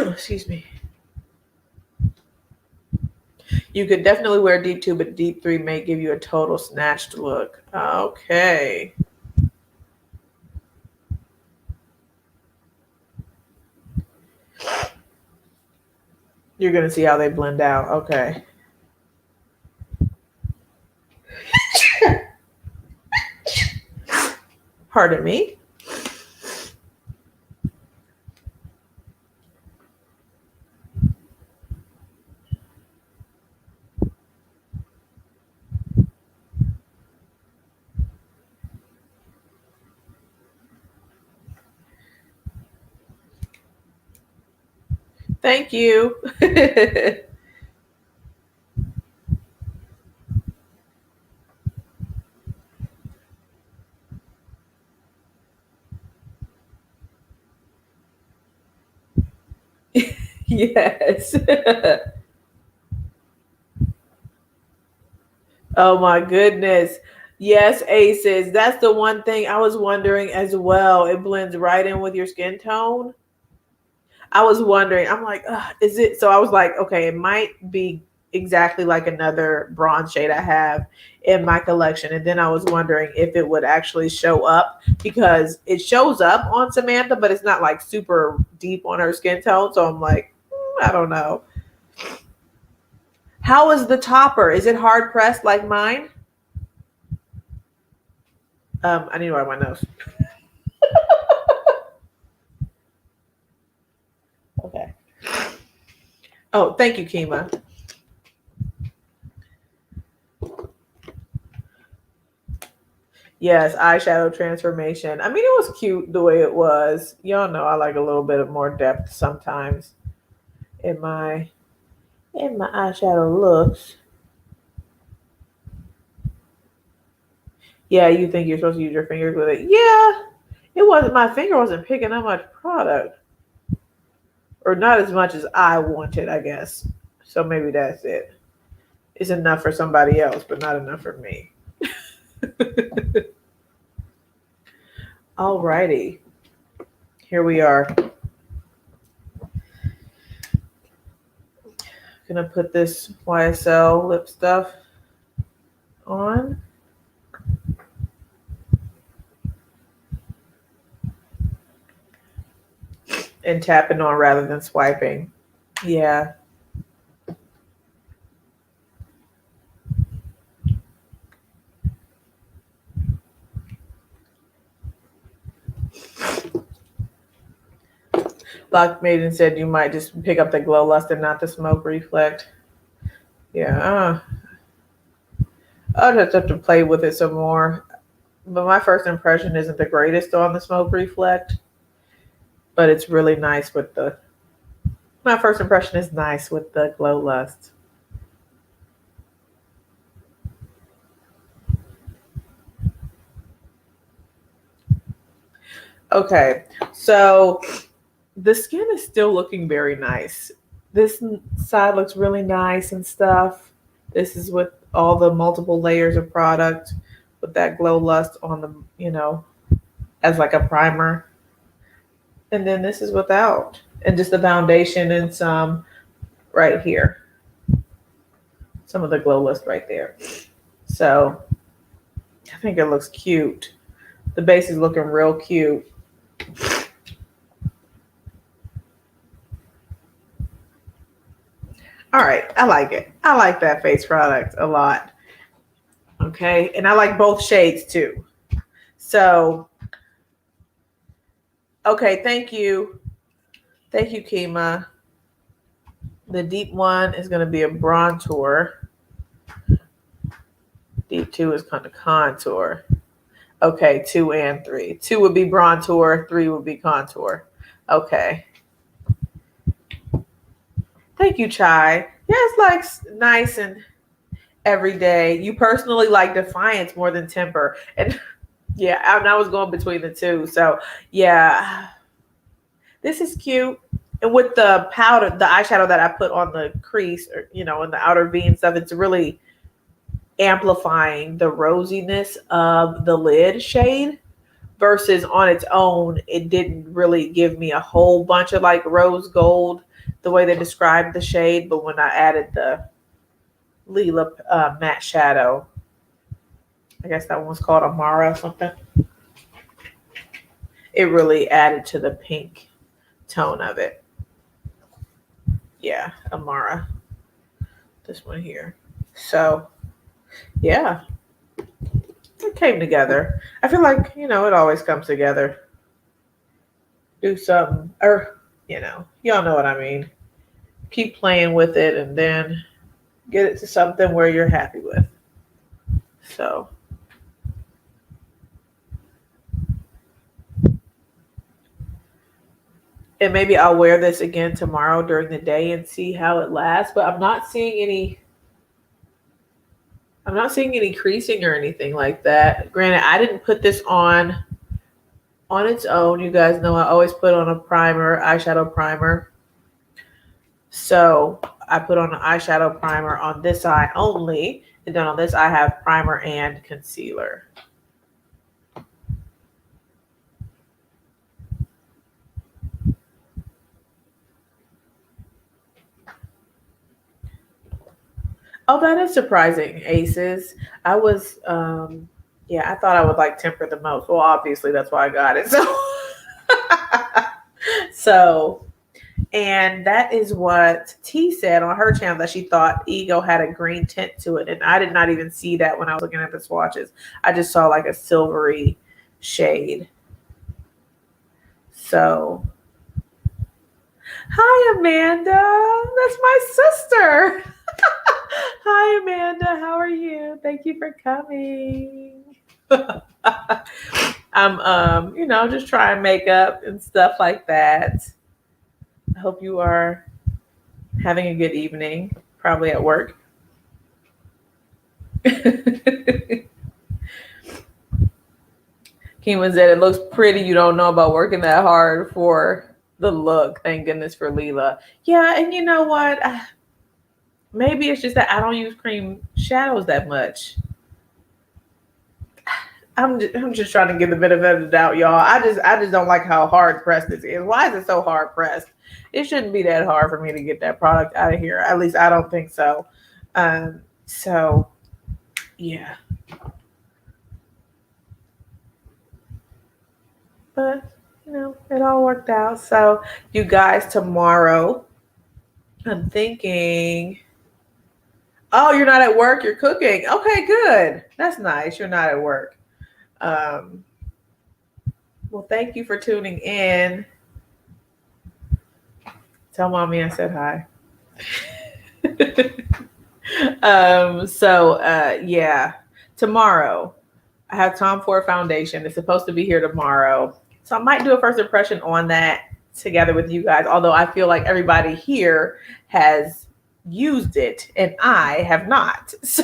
Excuse me. You could definitely wear deep 2, but deep 3 may give you a total snatched look. Okay. You're going to see how they blend out. Okay. Pardon me. Thank you. Yes. Oh my goodness. Yes, Aces. That's the one thing I was wondering as well. It blends right in with your skin tone. I was wondering, I'm like, is it? So I was like, okay, it might be exactly like another bronze shade I have in my collection. And then I was wondering if it would actually show up because it shows up on Samantha, but it's not like super deep on her skin tone. So I'm like, I don't know. How is the topper? Is it hard pressed like mine? I need to wipe my nose. Okay. Oh, thank you, Kima. Yes, eyeshadow transformation. I mean, it was cute the way it was. Y'all know I like a little bit of more depth sometimes in my eyeshadow looks. Yeah, you think you're supposed to use your fingers with it? Yeah, it wasn't. My finger wasn't picking up much product, or not as much as I wanted, I guess. So maybe that's it. It's enough for somebody else, but not enough for me. Alrighty, here we are. Gonna put this YSL lip stuff on. And tapping on rather than swiping. Yeah. Lock Maiden said you might just pick up the glow lust and not the smoke reflect. Yeah. I'll just have to play with it some more. But my first impression isn't the greatest on the smoke reflect. But it's really nice with the... My first impression is nice with the glow lust. Okay. So the skin is still looking very nice. This side looks really nice and stuff. This is with all the multiple layers of product with that Glow Lust on the, as like a primer. And then this is without. And just the foundation and some right here. Some of the Glow Lust right there. So I think it looks cute. The base is looking real cute. All right, I like it. I like that face product a lot. Okay, and I like both shades too. So, okay, thank you. Thank you, Kima. The deep one is going to be a bronzer. Deep 2 is kind of contour. Okay, 2 and 3. 2 would be bronzer, 3 would be contour. Okay. Thank you, Chai. Yeah, it's like nice and everyday. You personally like Defiance more than Temper. And yeah, I was going between the two. So yeah, this is cute. And with the powder, the eyeshadow that I put on the crease, or in the outer V and stuff, it's really amplifying the rosiness of the lid shade versus on its own, it didn't really give me a whole bunch of like rose gold the way they described the shade. But when I added the Lila matte shadow, I guess that one was called Amara or something, it really added to the pink tone of it. Yeah, Amara. This one here. So yeah, it came together. I feel like, it always comes together. Do something, or, y'all know what I mean. Keep playing with it and then get it to something where you're happy with. So. And maybe I'll wear this again tomorrow during the day and see how it lasts. But I'm not seeing any creasing or anything like that. Granted, I didn't put this on its own. You guys know I always put on a primer, eyeshadow primer. So I put on an eyeshadow primer on this eye only. And then on this, I have primer and concealer. Oh, that is surprising, Aces. I was, I thought I would like Temper the most. Well, obviously, that's why I got it. So, and that is what T said on her channel, that she thought Ego had a green tint to it. And I did not even see that when I was looking at the swatches. I just saw like a silvery shade. So, hi, Amanda. That's my sister. Hi, Amanda. How are you? Thank you for coming. I'm, just trying makeup and stuff like that. I hope you are having a good evening, probably at work. Kima said, it looks pretty. You don't know about working that hard for the look. Thank goodness for Lila. Yeah, and you know what? Maybe it's just that I don't use cream shadows that much. I'm just trying to give the benefit of the doubt, y'all. I just don't like how hard pressed this is. Why is it so hard pressed? It shouldn't be that hard for me to get that product out of here. At least I don't think so. So yeah. But it all worked out. So you guys, tomorrow, I'm thinking, oh, you're not at work, you're cooking. Okay, good. That's nice. You're not at work. Well, thank you for tuning in. Tell mommy I said hi. Yeah, tomorrow I have Tom Ford Foundation. It's supposed to be here tomorrow. So I might do a first impression on that together with you guys. Although I feel like everybody here has used it and I have not. So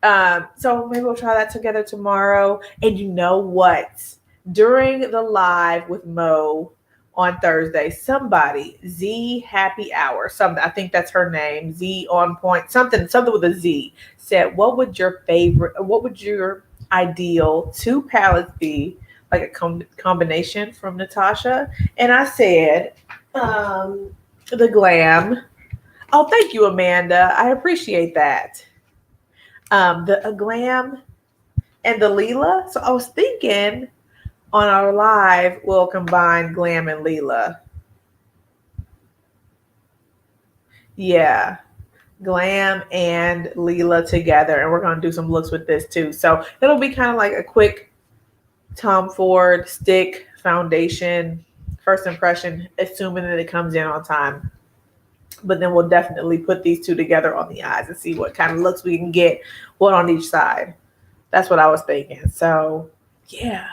maybe we'll try that together tomorrow. And you know what? During the live with Mo on Thursday. Somebody, Z Happy Hour, something, I think that's her name, Z on point, something with a Z, said, what would your ideal 2 palettes be, like a combination from Natasha? And I said, the Glam. Oh, thank you, Amanda. I appreciate that. The Glam and the Lila. So I was thinking on our live, we'll combine Glam and Lila. Yeah. Glam and Lila together. And we're going to do some looks with this too. So it'll be kind of like a quick Tom Ford stick foundation first impression, assuming that it comes in on time. But then we'll definitely put these 2 together on the eyes and see what kind of looks we can get, one on each side. That's what I was thinking. So, yeah.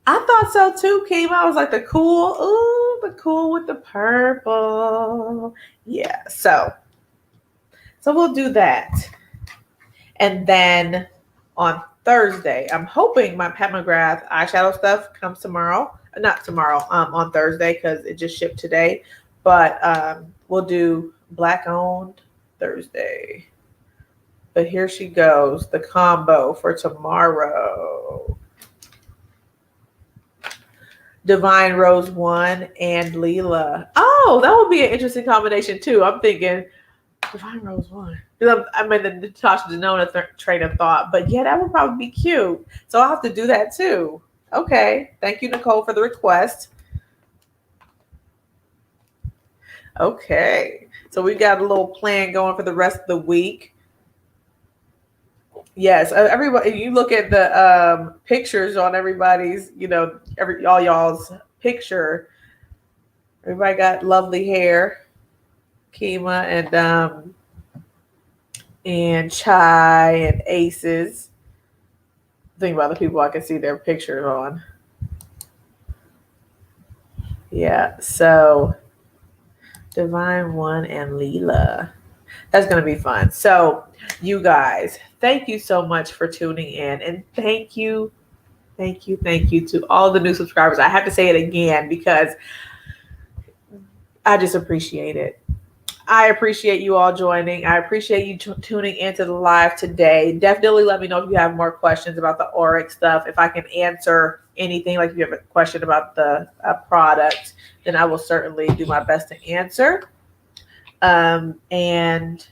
I thought so too, Kim. I was like the cool with the purple. Yeah, so we'll do that. And then on Thursday, I'm hoping my Pat McGrath eyeshadow stuff comes tomorrow. Not tomorrow, on Thursday, because it just shipped today. But we'll do Black Owned Thursday. But here she goes, the combo for tomorrow. Divine Rose 1 and Lila. Oh, that would be an interesting combination too. I'm thinking Divine Rose 1. I'm in the Natasha Denona train of thought. But yeah, that would probably be cute. So I'll have to do that too. Okay. Thank you, Nicole, for the request. Okay. So we got a little plan going for the rest of the week. Yes, everybody. You look at the pictures on everybody's, all y'all's picture. Everybody got lovely hair. Kima and Chai and Aces. Think about the people I can see their pictures on. Yeah. So Divine 1 and Lila. That's going to be fun. So you guys, thank you so much for tuning in. And thank you to all the new subscribers. I have to say it again because I just appreciate it. I appreciate you all joining. I appreciate you tuning into the live today. Definitely let me know if you have more questions about the Auric stuff. If I can answer anything, like if you have a question about the product, then I will certainly do my best to answer. And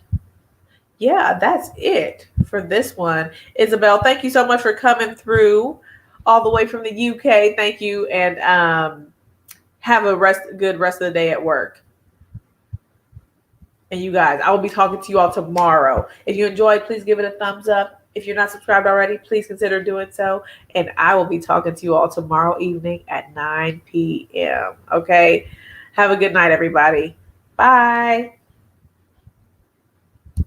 yeah, that's it for this one. Isabel, thank you so much for coming through all the way from the UK. Thank you. And have a good rest of the day at work. And you guys, I will be talking to you all tomorrow. If you enjoyed, please give it a thumbs up. If you're not subscribed already, please consider doing so. And I will be talking to you all tomorrow evening at 9 p.m. Okay? Have a good night, everybody. Bye.